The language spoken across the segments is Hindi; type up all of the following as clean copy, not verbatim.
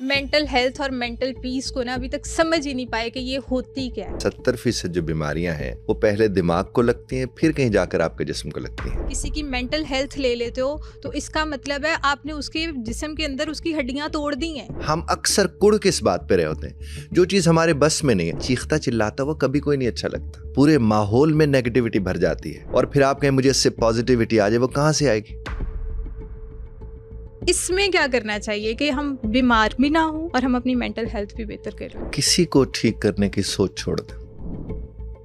मेंटल हेल्थ और मेंटल पीस को ना अभी तक समझ ही नहीं पाए कि ये होती क्या है। 70% जो बीमारियां हैं वो पहले दिमाग को लगती हैं, फिर कहीं जाकर आपके जिस्म को लगती हैं। किसी की मेंटल हेल्थ ले लेते हो तो इसका मतलब है आपने उसके जिस्म के अंदर उसकी हड्डियां तोड़ दी हैं। हम अक्सर कुड़ किस बात पे रहे होते हैं, जो चीज हमारे बस में नहीं है। चीखता चिल्लाता हुआ कभी कोई नहीं अच्छा लगता। पूरे माहौल में नेगेटिविटी भर जाती है और फिर आप कहें मुझे इससे पॉजिटिविटी आ जाए, वो कहां से आएगी? इसमें क्या करना चाहिए कि हम बीमार भी ना हो और हम अपनी मेंटल हेल्थ भी बेहतर करें। किसी को ठीक करने की सोच छोड़ दे।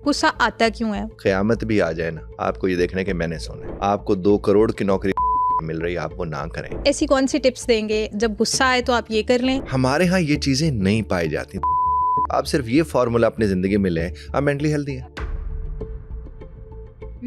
गुस्सा आता क्यों है? क़यामत भी आ जाए ना, आपको ये देखने के मैंने सोना है। आपको 2 करोड़ की नौकरी मिल रही है, आप वो ना करें। ऐसी कौन सी टिप्स देंगे जब गुस्सा आए तो आप ये कर लें? हमारे यहाँ ये चीजें नहीं पाई जाती। आप सिर्फ ये फॉर्मूला अपनी जिंदगी में लें, आप मेंटली हेल्दी हैं।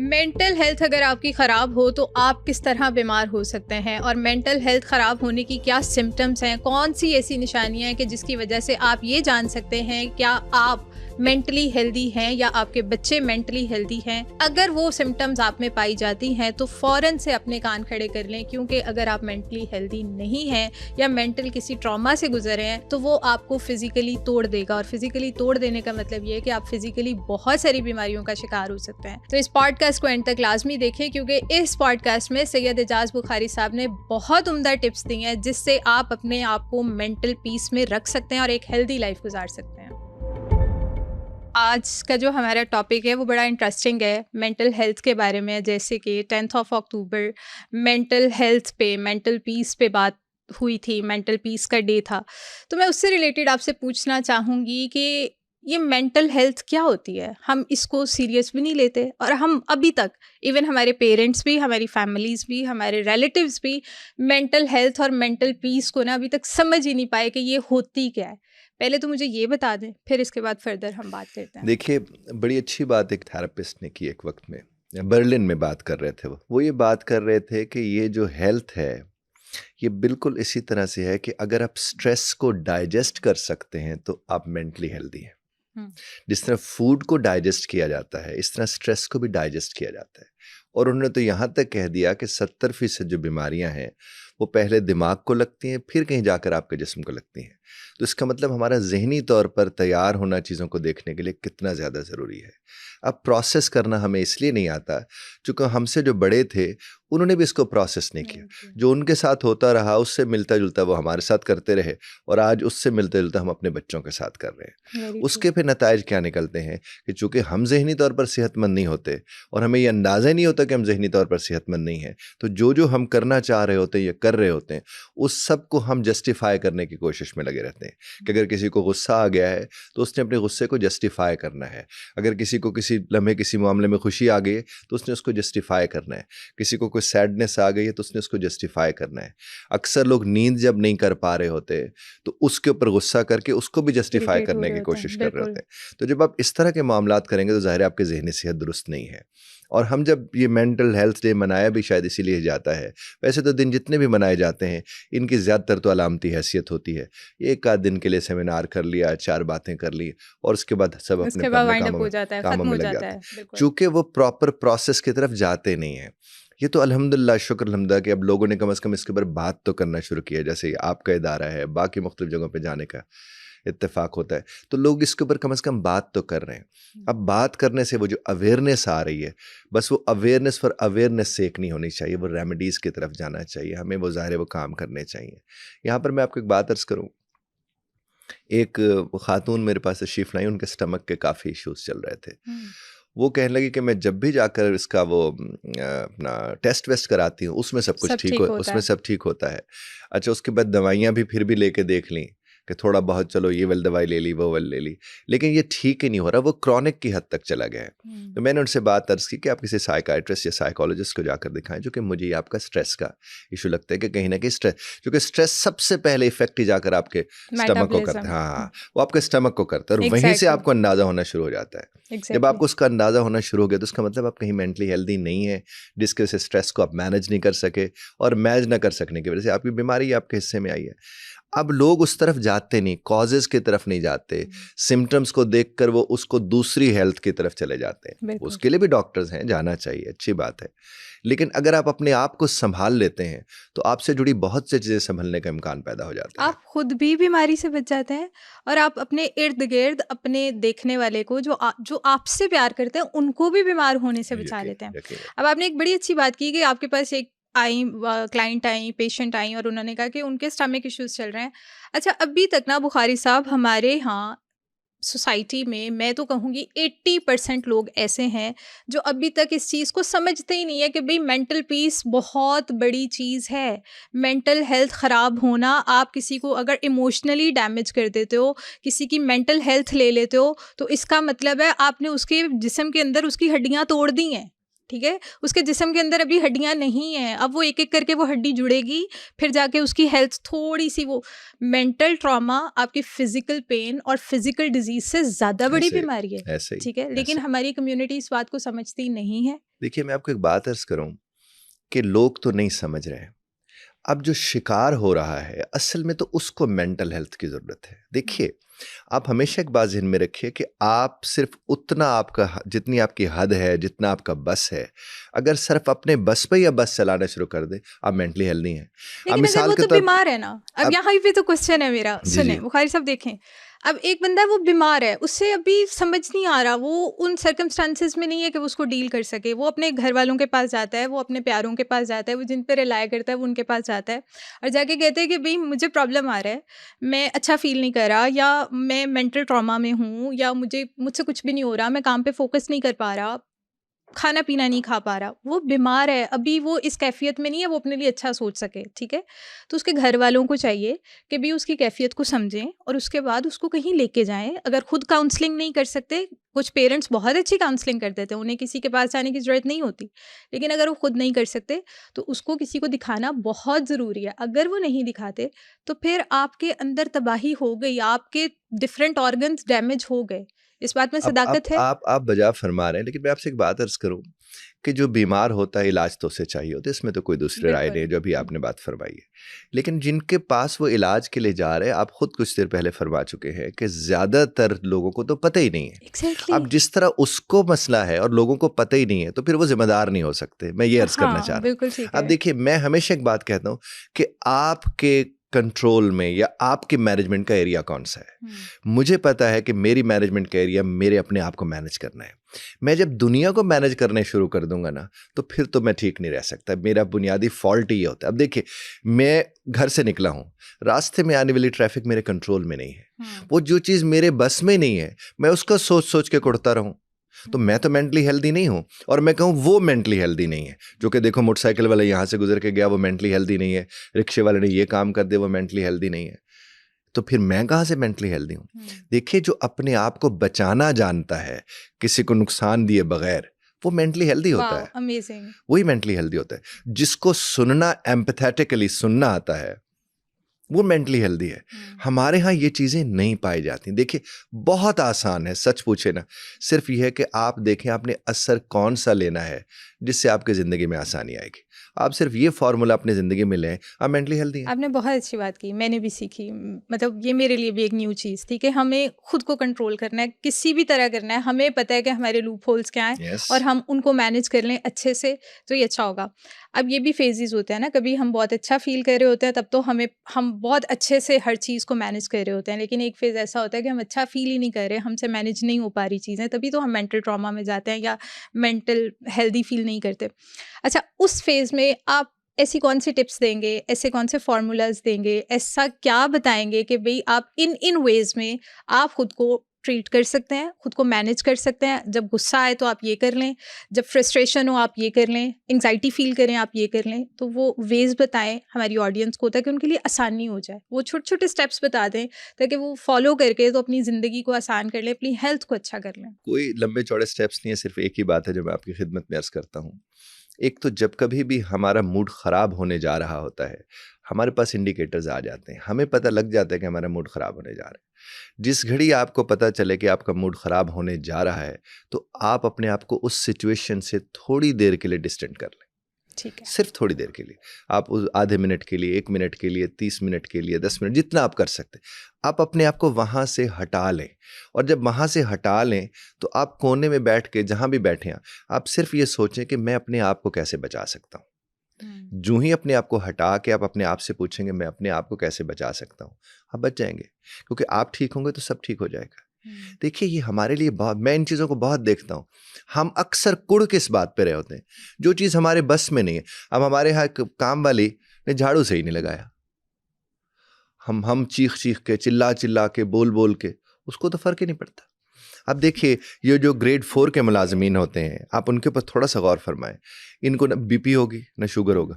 मेंटल हेल्थ अगर आपकी ख़राब हो तो आप किस तरह बीमार हो सकते हैं, और मेंटल हेल्थ ख़राब होने की क्या सिम्टम्स हैं, कौन सी ऐसी निशानियां हैं कि जिसकी वजह से आप ये जान सकते हैं क्या आप मेंटली हेल्दी हैं या आपके बच्चे मेंटली हेल्दी हैं। अगर वो सिम्टम्स आप में पाई जाती हैं तो फ़ौरन से अपने कान खड़े कर लें, क्योंकि अगर आप मेंटली हेल्दी नहीं हैं या मेंटल किसी ट्रॉमा से गुजरे हैं तो वो आपको फिज़िकली तोड़ देगा, और फिज़िकली तोड़ देने का मतलब ये है कि आप फिज़िकली बहुत सारी बीमारियों का शिकार हो सकते हैं। तो इस पॉडकास्ट को एंड तक लाजमी देखें, क्योंकि इस पॉडकास्ट में सैयद एजाज बुखारी साहब ने बहुत उम्दा टिप्स दी हैं जिससे आप अपने आप को मेंटल पीस में रख सकते हैं और एक हेल्दी लाइफ गुजार सकते हैं। आज का जो हमारा टॉपिक है वो बड़ा इंटरेस्टिंग है, मेंटल हेल्थ के बारे में। जैसे कि 10 अक्टूबर मेंटल हेल्थ पे, मेंटल पीस पे बात हुई थी, मेंटल पीस का डे था। तो मैं उससे रिलेटेड आपसे पूछना चाहूँगी कि ये मेंटल हेल्थ क्या होती है? हम इसको सीरियस भी नहीं लेते, और हम अभी तक इवन हमारे पेरेंट्स भी, हमारी फैमिलीज़ भी, हमारे रिलेटिव्स भी मेंटल हेल्थ और मेंटल पीस को ना अभी तक समझ ही नहीं पाए कि ये होती क्या है। पहले तो मुझे ये बता दें, फिर इसके बाद फर्दर हम बात करते हैं। देखिए, बड़ी अच्छी बात एक थेरेपिस्ट ने की एक वक्त में, बर्लिन में बात कर रहे थे। वो ये बात कर रहे थे कि ये जो हेल्थ है ये बिल्कुल इसी तरह से है कि अगर आप स्ट्रेस को डाइजेस्ट कर सकते हैं तो आप मेंटली हेल्दी हैं। जिस तरह फूड को डाइजेस्ट किया जाता है, इस तरह स्ट्रेस को भी डाइजेस्ट किया जाता है। और उन्होंने तो यहाँ तक कह दिया कि 70% जो बीमारियां हैं वो पहले दिमाग को लगती हैं, फिर कहीं जाकर आपके जिस्म को लगती हैं। तो इसका मतलब हमारा जहनी तौर पर तैयार होना चीज़ों को देखने के लिए कितना ज़्यादा ज़रूरी है। अब प्रोसेस करना हमें इसलिए नहीं आता क्योंकि हमसे जो बड़े थे उन्होंने भी इसको प्रोसेस नहीं किया। जो उनके साथ होता रहा उससे मिलता जुलता वो हमारे साथ करते रहे, और आज उससे मिलता जुलता हम अपने बच्चों के साथ कर रहे हैं। उसके फिर नताइज क्या निकलते हैं कि चूँकि हम जहनी तौर पर सेहतमंद नहीं होते और हमें ये अंदाज़ा ही नहीं होता कि हम जहनी तौर पर सेहतमंद नहीं हैं, तो जो हम करना चाह रहे होते हैं या कर रहे होते हैं उस सब को हम जस्टिफाई करने की कोशिश में लगे रहते हैं। कि अगर किसी को गुस्सा आ गया है तो उसने अपने गुस्से को जस्टिफाई करना है। अगर किसी को किसी लम्हे किसी मामले में खुशी आ गई है तो उसने उसको जस्टिफाई करना है। किसी को कोई सैडनेस आ गई है तो उसने उसको जस्टिफाई करना है। अक्सर लोग नींद जब नहीं कर पा रहे होते तो उसके ऊपर गुस्सा करके उसको भी जस्टिफाई करने की कोशिश कर रहे होते हैं। तो जब आप इस तरह के मामलात करेंगे तो ज़ाहिर है आपकी ज़हनी सेहत दुरुस्त नहीं है। और हम जब ये मेंटल हेल्थ डे मनाया भी शायद इसीलिए जाता है। वैसे तो दिन जितने भी मनाए जाते हैं इनकी ज़्यादातर तो अलामती हैसियत होती है। एक आध दिन के लिए सेमिनार कर लिया, 4 बातें कर ली और उसके बाद सब अपने कामों में लग जाते हैं, चूँकि वो प्रॉपर प्रोसेस की तरफ जाते नहीं हैं। ये तो अल्हम्दुलिल्लाह, शुक्र अल्हम्दुलिल्लाह कि अब लोगों ने कम से कम इसके ऊपर बात तो करना शुरू किया। जैसे आपका इदारा है, बाकी मुख्तलिफ जगहों पे जाने का इत्तेफाक होता है, तो लोग इसके ऊपर कम से कम बात तो कर रहे हैं। अब बात करने से वो जो अवेयरनेस आ रही है, बस वो अवेयरनेस फॉर अवेयरनेस सेक नहीं होनी चाहिए, वो रेमेडीज़ की तरफ जाना चाहिए। हमें वो ज़ाहिर है वो काम करने चाहिए। यहाँ पर मैं आपको एक बात अर्ज़ करूँ, एक खातून मेरे पास तशरीफ़ लाई, उनके स्टमक के काफ़ी इश्यूज़ चल रहे थे। वो कहने लगी कि मैं जब भी जाकर इसका वो अपना टेस्ट वेस्ट कराती हूँ उसमें सब कुछ ठीक हो, उसमें सब ठीक होता है। अच्छा, उसके बाद दवाइयाँ भी फिर भी लेके देख लीं कि थोड़ा बहुत चलो ये वाली दवाई ले ली, वो वाली ले ली, लेकिन ये ठीक ही नहीं हो रहा, वो क्रॉनिक की हद तक चला गया है। तो मैंने उनसे बात अर्ज़ की कि आप किसी साइकाइट्रिस्ट या साइकोलॉजिस्ट को जाकर दिखाएं, जो कि मुझे ये आपका स्ट्रेस का इशू लगता है कि कहीं ना कहीं स्ट्रेस, क्योंकि स्ट्रेस सबसे पहले इफेक्ट ही जाकर आपके स्टमक को करता है। हाँ, वो आपके स्टमक को करता है और वहीं से आपको अंदाज़ा होना शुरू हो जाता है। जब आपको उसका अंदाज़ा होना शुरू हो गया तो उसका मतलब आप कहीं मेंटली हेल्दी नहीं है, जिसके वजह से स्ट्रेस को आप मैनेज नहीं कर सके, और मैनेज ना कर सकने की वजह से आपकी बीमारी आपके हिस्से में आई है। अब लोग उस तरफ जाते नहीं, कॉजेज की तरफ नहीं जाते, सिम्टम्स को देखकर वो उसको दूसरी हेल्थ की तरफ चले जाते हैं। बिल्कुल। उसके लिए भी डॉक्टर्स हैं, जाना चाहिए, अच्छी बात है। लेकिन अगर आप अपने आप को संभाल लेते हैं तो आपसे जुड़ी बहुत सी चीज़ें संभलने का इम्कान पैदा हो जाता है। आप खुद भी बीमारी से बच जाते हैं और आप अपने इर्द गिर्द अपने देखने वाले को जो आपसे प्यार करते हैं उनको भी बीमार होने से बचा लेते हैं। यकीन अब आपने एक बड़ी अच्छी बात की कि आपके पास एक क्लाइंट आई, पेशेंट आई और उन्होंने कहा कि उनके स्टमक इश्यूज चल रहे हैं। अच्छा, अभी तक ना बुखारी साहब हमारे यहाँ सोसाइटी में मैं तो कहूँगी 80% लोग ऐसे हैं जो अभी तक इस चीज़ को समझते ही नहीं है कि भाई मेंटल पीस बहुत बड़ी चीज़ है। मेंटल हेल्थ ख़राब होना, आप किसी को अगर इमोशनली डैमेज कर देते हो, किसी की मेंटल हेल्थ ले लेते हो, तो इसका मतलब है आपने उसके जिस्म के अंदर उसकी हड्डियाँ तोड़ दी हैं। ठीक है, उसके जिस्म के अंदर अभी हड्डियाँ नहीं हैं, अब वो एक एक करके वो हड्डी जुड़ेगी, फिर जाके उसकी हेल्थ थोड़ी सी वो मेंटल ट्रॉमा आपकी फिजिकल पेन और फिजिकल डिजीज से ज़्यादा बड़ी ऐसे- बीमारी है। ऐसे ही ठीक है, लेकिन ऐसे। हमारी कम्युनिटी इस बात को समझती नहीं है। देखिए, मैं आपको एक बात अर्ज करूं कि लोग तो नहीं समझ रहे हैं। अब जो शिकार हो रहा है असल में तो उसको मेंटल हेल्थ की ज़रूरत है। देखिए, आप हमेशा एक बात ज़हन में रखिए कि आप सिर्फ उतना आपका जितनी आपकी हद है, जितना आपका बस है, अगर सिर्फ अपने बस पे या बस चलाना शुरू कर दे, आप मेंटली हेल्दी हैं। अब लेकिन अगर मिसाल वो के तो तौर बीमार है ना, अब अब यहाँ पे तो क्वेश्चन है मेरा, जी सुने जी बुखारी साहब देखें, अब एक बंदा है वो बीमार है, उससे अभी समझ नहीं आ रहा, वो उन सर्कमस्टांसेस में नहीं है कि वो उसको डील कर सके। वो अपने घर वालों के पास जाता है, वो अपने प्यारों के पास जाता है, वो जिन पे रिलाय करता है वो उनके पास जाता है और जाके कहते हैं कि भाई मुझे प्रॉब्लम आ रहा है, मैं अच्छा फील नहीं कर रहा, या मैं मेंटल ट्रॉमा में हूँ, या मुझसे कुछ भी नहीं हो रहा, मैं काम पे फोकस नहीं कर पा रहा, खाना पीना नहीं खा पा रहा, वो बीमार है, अभी वो इस कैफियत में नहीं है वो अपने लिए अच्छा सोच सके। ठीक है, तो उसके घर वालों को चाहिए कि भी उसकी कैफियत को समझें और उसके बाद उसको कहीं लेके जाएं। अगर खुद काउंसलिंग नहीं कर सकते, कुछ पेरेंट्स बहुत अच्छी काउंसलिंग कर देते हैं, उन्हें किसी के पास जाने की ज़रूरत नहीं होती, लेकिन अगर वो खुद नहीं कर सकते तो उसको किसी को दिखाना बहुत ज़रूरी है। अगर वो नहीं दिखाते तो फिर आपके अंदर तबाही हो गई, आपके डिफरेंट ऑर्गन्स डैमेज हो गए। इस बात में अब सदाकत है। आप बजा फरमा रहे हैं, लेकिन मैं आपसे एक बात अर्ज करूं कि जो बीमार होता है इलाज तो उसे चाहिए होता है, इसमें तो कोई दूसरी राय बिल्कुल। नहीं है, जो अभी आपने बात फरमाई है। लेकिन जिनके पास वो इलाज के लिए जा रहे हैं, आप खुद कुछ देर पहले फरमा चुके हैं कि ज़्यादातर लोगों को तो पता ही नहीं है। एग्जैक्टली। अब जिस तरह उसको मसला है और लोगों को पता ही नहीं है, तो फिर वो जिम्मेदार नहीं हो सकते। मैं ये अर्ज करना चाह हाँ, रहा बिल्कुल ठीक हूँ। अब है। देखिए, मैं हमेशा एक बात कहता हूँ कि आपके कंट्रोल में या आपके मैनेजमेंट का एरिया कौन सा है। मुझे पता है कि मेरी मैनेजमेंट का एरिया मेरे अपने आप को मैनेज करना है। मैं जब दुनिया को मैनेज करने शुरू कर दूंगा ना, तो फिर तो मैं ठीक नहीं रह सकता। मेरा बुनियादी फॉल्ट ही होता है। अब देखिए, मैं घर से निकला हूँ, रास्ते में आने वाली ट्रैफिक मेरे कंट्रोल में नहीं है। वो जो चीज़ मेरे बस में नहीं है, मैं उसका सोच सोच के कुड़ता रहूँ, तो मैं तो मेंटली हेल्दी नहीं हूँ। और मैं कहूँ वो मेंटली हेल्दी नहीं है, जो कि देखो मोटरसाइकिल वाला यहाँ से गुजर के गया, वो मेंटली हेल्दी नहीं है, रिक्शे वाले ने ये काम कर दिया, वो मेंटली हेल्दी नहीं है, तो फिर मैं कहाँ से मेंटली हेल्दी हूँ। देखिए, जो अपने आप को बचाना जानता है किसी को नुकसान दिए बगैर, वो मेंटली हेल्दी होता है। अमेजिंग। वही मेंटली हेल्दी होता है। जिसको सुनना, एम्पैथेटिकली सुनना आता है, वो मेंटली हेल्दी है। हमारे यहाँ ये चीज़ें नहीं पाई जाती। देखिए, बहुत आसान है, सच पूछे ना, सिर्फ ये है कि आप देखें आपने असर कौन सा लेना है जिससे आपकी ज़िंदगी में आसानी आएगी। आप सिर्फ ये फार्मूला अपनी ज़िंदगी में लें, आप मेंटली हेल्दी हैं। आपने बहुत अच्छी बात की, मैंने भी सीखी। मतलब ये मेरे लिए भी एक न्यू चीज़ थी कि हमें खुद को कंट्रोल करना है, किसी भी तरह करना है। हमें पता है कि हमारे लूप होल्स क्या हैं यस। और हम उनको मैनेज कर लें अच्छे से, तो ये अच्छा होगा। अब ये भी फेजेस होते हैं ना, कभी हम बहुत अच्छा फील कर रहे होते हैं, तब तो हम बहुत अच्छे से हर चीज़ को मैनेज कर रहे होते हैं, लेकिन एक फेज़ ऐसा होता है कि हम अच्छा फील ही नहीं कर रहे, हमसे मैनेज नहीं हो पा रही चीज़ें, तभी तो हम मेंटल ट्रॉमा में जाते हैं या मेंटल हेल्दी फील नहीं करते। अच्छा, उस फेज़ में आप ऐसी कौन सी टिप्स देंगे, ऐसे कौन से फार्मूलाज देंगे, ऐसा क्या बताएंगे कि भाई आप इन वेज में आप खुद को ट्रीट कर सकते हैं, खुद को मैनेज कर सकते हैं। जब गुस्सा आए तो आप ये कर लें, जब फ्रस्ट्रेशन हो आप ये कर लें, एंग्जाइटी फील करें आप ये कर लें। तो वो वेज बताएं हमारी ऑडियंस को, ताकि उनके लिए आसानी हो जाए। वो छोटे छोटे स्टेप्स बता दें ताकि वो फॉलो करके तो अपनी ज़िंदगी को आसान कर लें, अपनी हेल्थ को अच्छा कर लें। कोई लंबे चौड़े स्टेप्स नहीं है, सिर्फ एक ही बात है जो मैं आपकी खिदमत में अर्ज करता हूँ। एक तो जब कभी भी हमारा मूड ख़राब होने जा रहा होता है, हमारे पास इंडिकेटर्स आ जाते हैं, हमें पता लग जाता है कि हमारा मूड ख़राब होने जा रहा है। जिस घड़ी आपको पता चले कि आपका मूड ख़राब होने जा रहा है, तो आप अपने आप को उस सिचुएशन से थोड़ी देर के लिए डिस्टेंट कर लें। ठीक है। सिर्फ थोड़ी देर के लिए, आप उस आधे मिनट के लिए, 1 मिनट के लिए, 30 मिनट के लिए, 10 मिनट, जितना आप कर सकते, आप अपने आप को वहाँ से हटा लें। और जब वहाँ से हटा लें तो आप कोने में बैठ के, जहाँ भी बैठे हैं, आप सिर्फ ये सोचें कि मैं अपने आप को कैसे बचा सकता हूँ। जो ही अपने आप को हटा के आप अपने आप से पूछेंगे मैं अपने आप को कैसे बचा सकता हूँ, आप बच जाएंगे, क्योंकि आप ठीक होंगे तो सब ठीक हो जाएगा। देखिए, ये हमारे लिए बहुत, मैं इन चीज़ों को बहुत देखता हूँ। हम अक्सर कुड़ किस बात पे रहे होते हैं, जो चीज़ हमारे बस में नहीं है। अब हमारे यहाँ एक काम वाली ने झाड़ू से ही नहीं लगाया, हम चीख चीख के, चिल्ला चिल्ला के, बोल बोल के, उसको तो फ़र्क ही नहीं पड़ता। अब देखिए, ये जो ग्रेड 4 के मुलाजमीन होते हैं, आप उनके ऊपर थोड़ा सा गौर फरमाएं। इनको ना बीपी होगी ना शुगर होगा,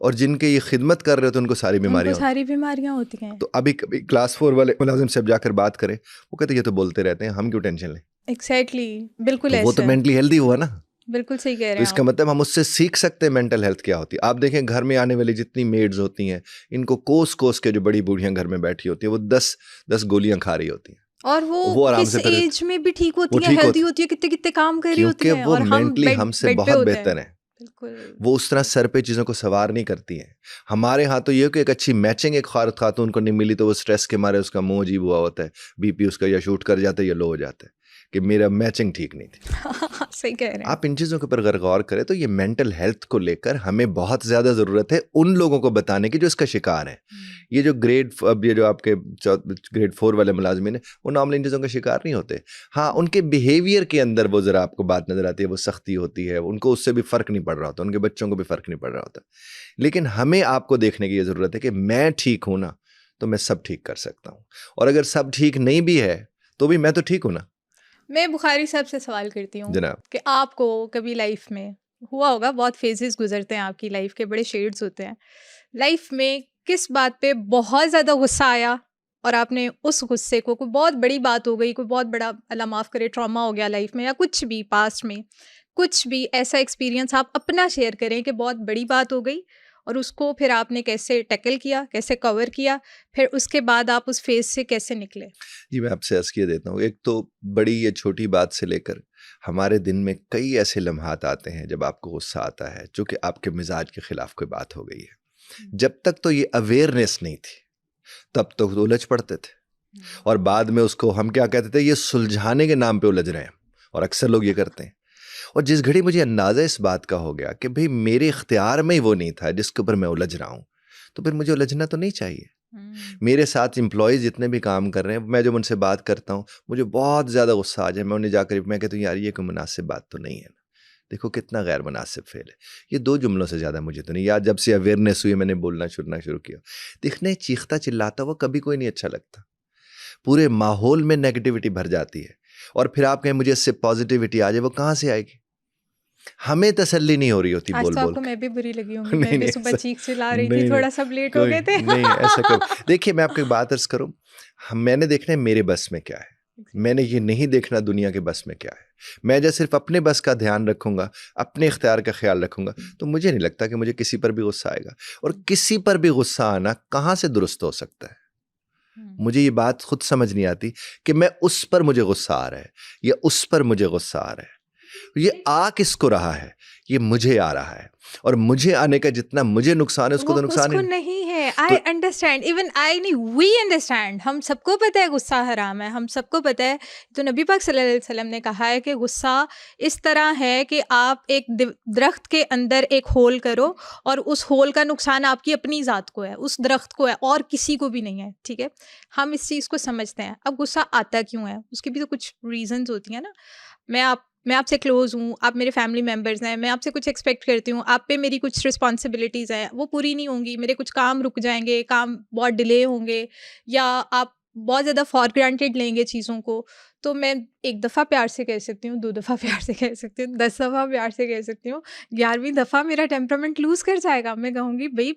और जिनके ये खिदमत कर रहे होते हैं उनको सारी बीमारियां होती हैं। तो अभी कभी क्लास 4 वाले मुलाजिम से जाकर बात करें, वो कहते ये तो बोलते रहते हैं, हम क्यों टेंशन लें। एग्जैक्टली, बिल्कुल तो वो तो ऐसा। मेंटली हेल्दी हुआ ना। बिल्कुल सही कह रहे तो हैं इसका आप। मतलब हम उससे सीख सकते हैं मेंटल हेल्थ क्या होती है। आप देखें, घर में आने वाली जितनी मेड्स होती हैं, इनको कोस कोस के, जो बड़ी बूढ़ियां घर में बैठी होती हैं, वो 10 गोलियां खा रही होती हैं, और वो आराम किस से फिर एज में भी ठीक वो होती है, ठीक हेल्दी होती, होती है, कितने कितने काम कर रही होती क्योंकि है, वो और हम मेंटली हमसे बेड पे बहुत होते बेहतर हैं। है। बिल्कुल। वो उस तरह सर पे चीज़ों को सवार नहीं करती हैं। हमारे यहाँ तो ये कि एक अच्छी मैचिंग एक खातून को नहीं मिली तो वो स्ट्रेस के मारे उसका मुंह अजीब हुआ होता है, बीपी उसका या शूट कर जाता है या लो हो जाता है कि मेरा मैचिंग ठीक नहीं थी। सही कह रहे हैं आप इन चीज़ों के ऊपर अगर गौर करें तो ये मेंटल हेल्थ को लेकर हमें बहुत ज़्यादा ज़रूरत है उन लोगों को बताने की जो इसका शिकार हैं। ये जो अब ये जो आपके ग्रेड 4 वाले मुलाजमीन हैं, वो नॉर्मली इन चीज़ों का शिकार नहीं होते। हाँ, उनके बिहेवियर के अंदर वो ज़रा आपको बात नज़र आती है, वो सख्ती होती है, उनको उससे भी फ़र्क नहीं पड़ रहा होता, उनके बच्चों को भी फ़र्क नहीं पड़ रहा होता। लेकिन हमें आपको देखने की ये ज़रूरत है कि मैं ठीक हूँ ना, तो मैं सब ठीक कर सकता हूँ, और अगर सब ठीक नहीं भी है तो भी मैं तो ठीक हूँ ना। मैं बुखारी साहब से सवाल करती हूँ जनाब, कि आपको कभी लाइफ में हुआ होगा, बहुत फेजेस गुजरते हैं आपकी लाइफ के, बड़े शेड्स होते हैं लाइफ में, किस बात पे बहुत ज़्यादा गुस्सा आया और आपने उस गुस्से को, कोई बहुत बड़ी बात हो गई, कोई बहुत बड़ा, अल्लाह माफ़ करे, ट्रॉमा हो गया लाइफ में, या कुछ भी पास्ट में, कुछ भी ऐसा एक्सपीरियंस आप अपना शेयर करें कि बहुत बड़ी बात हो गई और उसको फिर आपने कैसे टैकल किया, कैसे कवर किया, फिर उसके बाद आप उस फेज से कैसे निकले। जी मैं आपसे अर्ज़ किए देता हूँ। एक तो बड़ी या छोटी बात से लेकर हमारे दिन में कई ऐसे लम्हात आते हैं जब आपको गुस्सा आता है चूँकि आपके मिजाज के ख़िलाफ़ कोई बात हो गई है। जब तक तो ये अवेयरनेस नहीं थी तब तो उलझ पड़ते थे, और बाद में उसको हम क्या कहते थे, ये सुलझाने के नाम पे उलझ रहे हैं, और अक्सर लोग ये करते हैं। और जिस घड़ी मुझे अंदाज़ा इस बात का हो गया कि भाई मेरे इख्तियार में ही वो नहीं था जिसके ऊपर मैं उलझ रहा हूँ, तो फिर मुझे उलझना तो नहीं चाहिए। मेरे साथ एम्प्लॉयज़ जितने भी काम कर रहे हैं, मैं जब उनसे बात करता हूँ, मुझे बहुत ज़्यादा गुस्सा आ जाए, मैं उन्हें जाकर मैं कहता हूँ यार ये कोई मुनासिब बात तो नहीं है ना, देखो कितना गैर मुनासिब फेल है। ये 2 जुमलों से ज़्यादा मुझे तो नहीं याद। जब से अवेयरनेस हुई मैंने बोलना शुरू किया। देखने चीखता चिल्लाता हुआ कभी कोई नहीं अच्छा लगता, पूरे माहौल में नेगेटिविटी भर जाती है, और फिर आप कहें मुझे इससे पॉजिटिविटी आ जाए, वो कहाँ से आएगी? हमें तसल्ली नहीं हो रही होती आज बोल तो बोल आपको के। मैं भी बुरी लगी होंगी, नहीं मैं भी नहीं सुबह ऐसा चीख चिल्ला रही थी, नहीं थोड़ा सब लेट हो कोई गए थे। नहीं ऐसा कब। देखिए मैं आपको एक बात अर्ज करूं, मैंने देखना है मेरे बस में क्या है, मैंने ये नहीं देखना दुनिया के बस में क्या है। मैं जब सिर्फ अपने बस का ध्यान रखूंगा, अपने इख्तियार का ख्याल रखूंगा, तो मुझे नहीं लगता कि मुझे किसी पर भी गुस्सा आएगा। और किसी पर भी गुस्सा आना कहाँ से दुरुस्त हो सकता है? मुझे ये बात खुद समझ नहीं आती कि मैं उस पर मुझे गुस्सा आ रहा है या उस पर मुझे गुस्सा आ रहा है। ये आ किसको रहा है? ये मुझे आ रहा है, और मुझे आने का जितना मुझे नुकसान है उसको वो तो नुकसान ही उसको नहीं है। आई तो अंडरस्टैंड, इवन आई नहीं, वी अंडरस्टैंड, हम सबको पता है गुस्सा हराम है, हम सबको पता है। तो नबी पाक सल्लल्लाहु अलैहि वसल्लम ने कहा है कि गुस्सा इस तरह है कि आप एक दरख्त के अंदर एक होल करो और उस होल का नुकसान आपकी अपनी ज़ात को है, उस दरख्त को है, और किसी को भी नहीं है। ठीक है, हम इस चीज़ को समझते हैं। अब गुस्सा आता क्यों है, उसकी भी तो कुछ रीजंस होती हैं ना। मैं आपसे क्लोज़ हूँ, आप मेरे फैमिली मेम्बर्स हैं, मैं आपसे कुछ एक्सपेक्ट करती हूँ, आप पे मेरी कुछ रिस्पॉन्सिबिलिटीज़ हैं, वो पूरी नहीं होंगी, मेरे कुछ काम रुक जाएंगे, काम बहुत डिले होंगे, या आप बहुत ज़्यादा फॉर ग्रांटेड लेंगे चीज़ों को। तो मैं 1 दफ़ा प्यार से कह सकती हूँ, 2 दफ़ा प्यार से कह सकती हूँ, 10 दफ़ा प्यार से कह सकती हूँ, 11वीं दफ़ा मेरा टेम्परामेंट लूज़ कर जाएगा। मैं कहूँगी भाई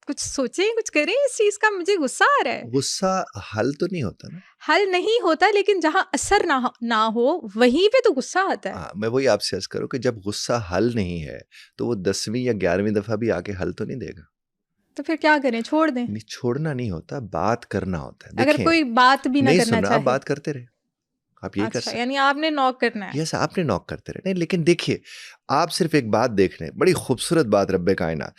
कुछ सोचें, कुछ करें, इस चीज़ का मुझे गुस्सा आ रहा है। गुस्सा हल तो नहीं होता ना। हल नहीं होता, लेकिन जहाँ असर ना हो वहीं पे तो गुस्सा आता है। हाँ, मैं वही आपसे अर्ज करूँ कि जब गुस्सा हल नहीं है तो वो 10वीं या 11वीं दफा भी आके हल तो नहीं देगा। तो फिर क्या करें, छोड़ दें? नहीं, छोड़ना नहीं होता, बात करना होता है। अगर देखें, कोई बात भी ना नहीं करना सुनना, आप चाहे? बात करते रहे, आप यही कर अच्छा, सकते यानी आपने नॉक करना है। यस, आपने नॉक करते रहना है। लेकिन देखिए, आप सिर्फ एक बात देख रहे हैं, बड़ी खूबसूरत बात रब्बे कायनात,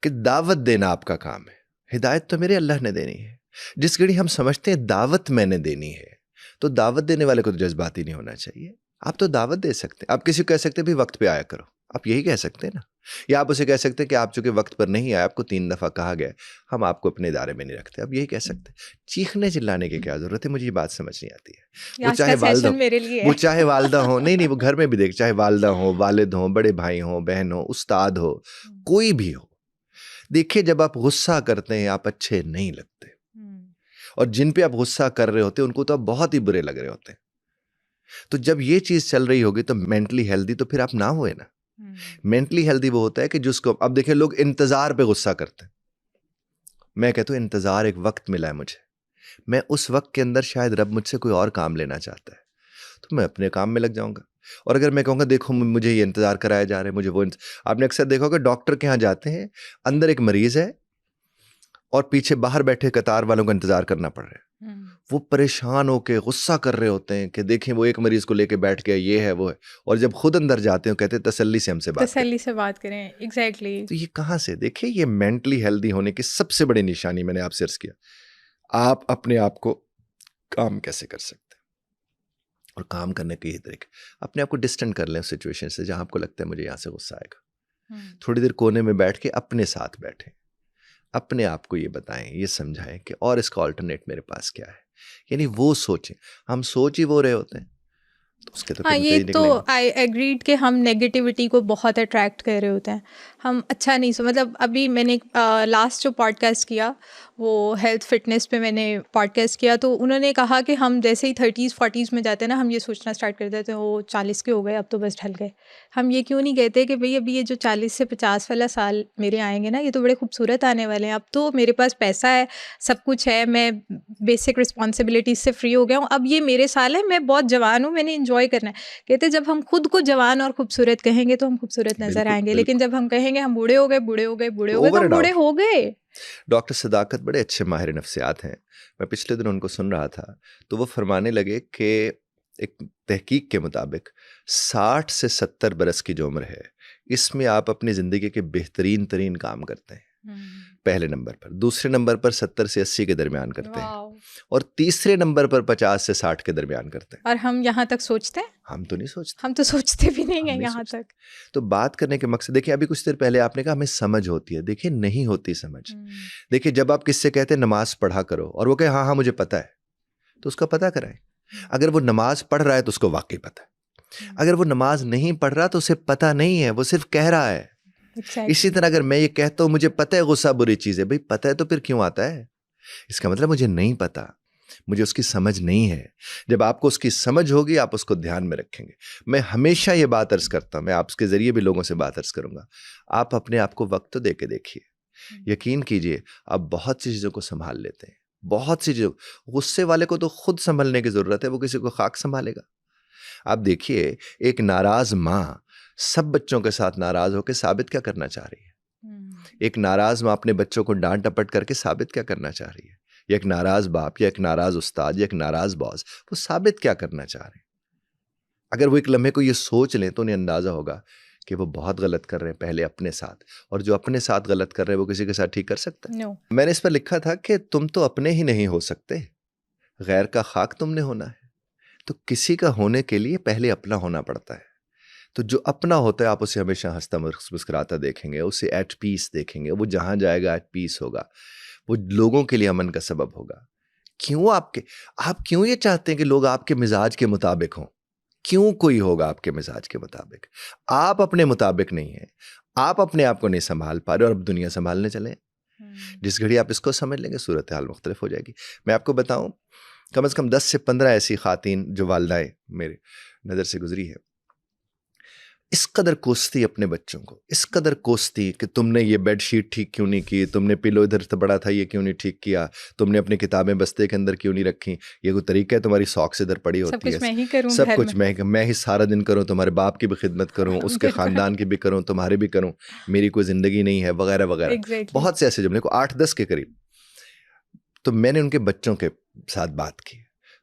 कि दावत देना आपका काम है, हिदायत तो मेरे अल्लाह ने देनी है। जिस घड़ी हम समझते हैं दावत मैंने देनी है, तो दावत देने वाले को तो जज्बाती नहीं होना चाहिए। आप तो दावत दे सकते हैं, आप किसी को कह सकते हैं भी वक्त पे आया करो, आप यही कह सकते हैं ना। या आप उसे कह सकते हैं कि आप चूंकि वक्त पर नहीं आए, आपको 3 दफ़ा कहा गया, हम आपको अपने इदारे में नहीं रखते, आप यही कह सकते हैं। चीखने चिल्लाने की क्या ज़रूरत है, मुझे ये बात समझ नहीं आती है। ये वो आज चाहे का वालदा सेशन हो, मेरे लिए वो है। चाहे वालदा हो, नहीं नहीं, वो घर में भी देख, चाहे वालदा हो, वालिद हो, बड़े भाई हो, बहन हो, उस्ताद हो, कोई भी हो। देखिए, जब आप गुस्सा करते हैं आप अच्छे नहीं लगते, और जिन पे आप गुस्सा कर रहे होते हैं उनको तो आप बहुत ही बुरे लग रहे होते हैं। तो जब ये चीज चल रही होगी तो मेंटली हेल्दी तो फिर आप ना हुए ना। मेंटली हेल्दी वो होता है कि जिसको, अब देखिए, लोग इंतजार पे गुस्सा करते हैं। मैं कहता हूं इंतजार एक वक्त मिला है मुझे, मैं उस वक्त के अंदर शायद रब मुझसे कोई और काम लेना चाहता है, तो मैं अपने काम में लग जाऊंगा। और अगर मैं कहूंगा देखो मुझे ये इंतजार कराया जा रहा है, मुझे वो आपने अक्सर देखा होगा डॉक्टर के यहाँ जाते हैं, अंदर एक मरीज है और पीछे बाहर बैठे कतार वालों का इंतजार करना पड़ रहा है। वो परेशान होके गुस्सा कर रहे होते हैं कि देखें वो एक मरीज को लेके बैठ गया, ये है वो है, और जब खुद अंदर जाते हैं कहते हैं तसल्ली से हमसे बात करें। तसल्ली से बात करें, एग्जैक्टली। तो ये कहाँ से, देखिए ये मेंटली हेल्दी होने की सबसे बड़ी निशानी मैंने आपसे अर्ज किया। आप अपने आप को काम कैसे कर सकते हैं, और काम करने के ये तरीके, अपने आप को डिस्टेंट कर लें उस सिचुएशन से जहां आपको लगता है मुझे यहाँ से गुस्सा आएगा। थोड़ी देर कोने में बैठ के अपने साथ बैठें, अपने आप को ये बताएं, ये समझाएं कि और इसका ऑल्टरनेट मेरे पास क्या है। यानी वो सोचें, हम सोच ही वो रहे होते हैं तो उसके तो हाँ, फिर ये नतीजे तो निकलेंगे। आई एग्रीड कि हम नेगेटिविटी को बहुत अट्रैक्ट कर रहे होते हैं, हम अच्छा नहीं मतलब अभी मैंने लास्ट जो पॉडकास्ट किया वो हेल्थ फिटनेस पे मैंने पॉडकास्ट किया, तो उन्होंने कहा कि हम जैसे ही 30s 40s में जाते हैं ना, हम ये सोचना स्टार्ट कर देते हैं वो 40 के हो गए अब तो बस ढल गए। हम ये क्यों नहीं कहते कि भाई अभी ये जो 40 से 50 वाला साल मेरे आएंगे ना, ये तो बड़े खूबसूरत आने वाले हैं, अब तो मेरे पास पैसा है, सब कुछ है, मैं बेसिक रिस्पॉन्सिबिलिटीज से फ्री हो गया हूँ, अब ये मेरे साल है, मैं बहुत जवान हूँ, मैंने इंजॉय करना है। कहते जब हम खुद को जवान और खूबसूरत कहेंगे तो हम खूबसूरत नजर बिल्कुल आएंगे, लेकिन जब हम कहेंगे हम बूढ़े हो गए बूढ़े हो गए बूढ़े हो गए, तो ओवर हम एंड बूढ़े आउट। हो गए। डॉक्टर सदाकत बड़े अच्छे माहिर नफ्सियात हैं, मैं पिछले दिन उनको सुन रहा था, तो वो फरमाने लगे कि एक तहकीक के मुताबिक 60 से 70 बरस की जो उम्र है, इसमें आप अपनी ज़िंदगी के बेहतरीन तरीन काम करते हैं, पहले नंबर पर। दूसरे नंबर पर 70 से 80 के दरमियान करते हैं, और तीसरे नंबर पर 50 से 60 के दरमियान करते हैं। और हम यहाँ तक सोचते हैं? हम तो नहीं सोचते, हम तो सोचते भी नहीं हम है नहीं यहाँ सोचते। तक। तो बात करने के मकसद, देखिए अभी कुछ देर पहले आपने कहा हमें समझ होती है, देखिए नहीं होती समझ। देखिए जब आप किससे कहते हैं नमाज पढ़ा करो और वो कहे हाँ हाँ मुझे पता है, तो उसका पता कराएं। अगर वो नमाज पढ़ रहा है तो उसको वाकई पता है, अगर वो नमाज नहीं पढ़ रहा तो उसे पता नहीं है, वो सिर्फ कह रहा है। इसी तरह अगर मैं ये कहता हूं मुझे पता है गुस्सा बुरी चीज है, भाई पता है तो फिर क्यों आता है? इसका मतलब मुझे नहीं पता, मुझे उसकी समझ नहीं है। जब आपको उसकी समझ होगी आप उसको ध्यान में रखेंगे। मैं हमेशा ये बात अर्ज करता हूं, मैं आपके जरिए भी लोगों से बात अर्ज करूंगा, आप अपने आप को वक्त तो दे के देखिए, यकीन कीजिए आप बहुत सी चीज़ों को संभाल लेते हैं, बहुत सी चीज़ों। गुस्से वाले को तो खुद संभलने की ज़रूरत है, वो किसी को खाक संभालेगा? आप देखिए एक नाराज़ माँ सब बच्चों के साथ नाराज़ होकर साबित क्या करना चाह रही है? एक नाराज़ माँ अपने बच्चों को डांट डपट करके साबित क्या करना चाह रही है? या एक नाराज़ बाप या एक नाराज़ उस्ताद या एक नाराज़ बॉस, वो साबित क्या करना चाह रहे हैं? अगर वो एक लम्हे को ये सोच लें तो उन्हें अंदाज़ा होगा कि वो बहुत गलत कर रहे हैं पहले अपने साथ, और जो अपने साथ गलत कर रहे हैं वो किसी के साथ ठीक कर सकता है? मैंने इस पर लिखा था कि तुम तो अपने ही नहीं हो सकते, गैर का खाक तुमने होना है। तो किसी का होने के लिए पहले अपना होना पड़ता है। तो जो अपना होता है आप उसे हमेशा हंसता मुस्कुराता देखेंगे, उसे एट पीस देखेंगे, वो जहां जाएगा एट पीस होगा, वो लोगों के लिए अमन का सबब होगा। आप क्यों ये चाहते हैं कि लोग आपके मिजाज के मुताबिक हों? क्यों कोई होगा आपके मिजाज के मुताबिक? आप अपने मुताबिक नहीं है, आप अपने आप को नहीं संभाल पा रहे और अब दुनिया संभालने चले। जिस घड़ी आप इसको समझ लेंगे सूरत हाल मुख्तलिफ हो जाएगी। मैं आपको बताऊं, कम से कम 10 से 15 ऐसी खातीन जो वालदाएं मेरे नज़र से गुजरी है, इस कदर कोसती अपने बच्चों को, इस कदर कोसती कि तुमने ये बेडशीट ठीक क्यों नहीं की, तुमने पिलो इधर से बड़ा था ये क्यों नहीं ठीक किया, तुमने अपनी किताबें बस्ते के अंदर क्यों नहीं रखी, ये कोई तरीका है? तुम्हारी सॉक्स इधर पड़ी होती है, सब कुछ मैं ही करूं, सब कुछ मैं ही सारा दिन करूं, तुम्हारे बाप की भी खिदमत करूं, उसके ख़ानदान की भी करूं, तुम्हारे भी करूं, मेरी कोई ज़िंदगी नहीं है, वगैरह वगैरह। बहुत से ऐसे जुमले को 8-10 के करीब। तो मैंने उनके बच्चों के साथ बात की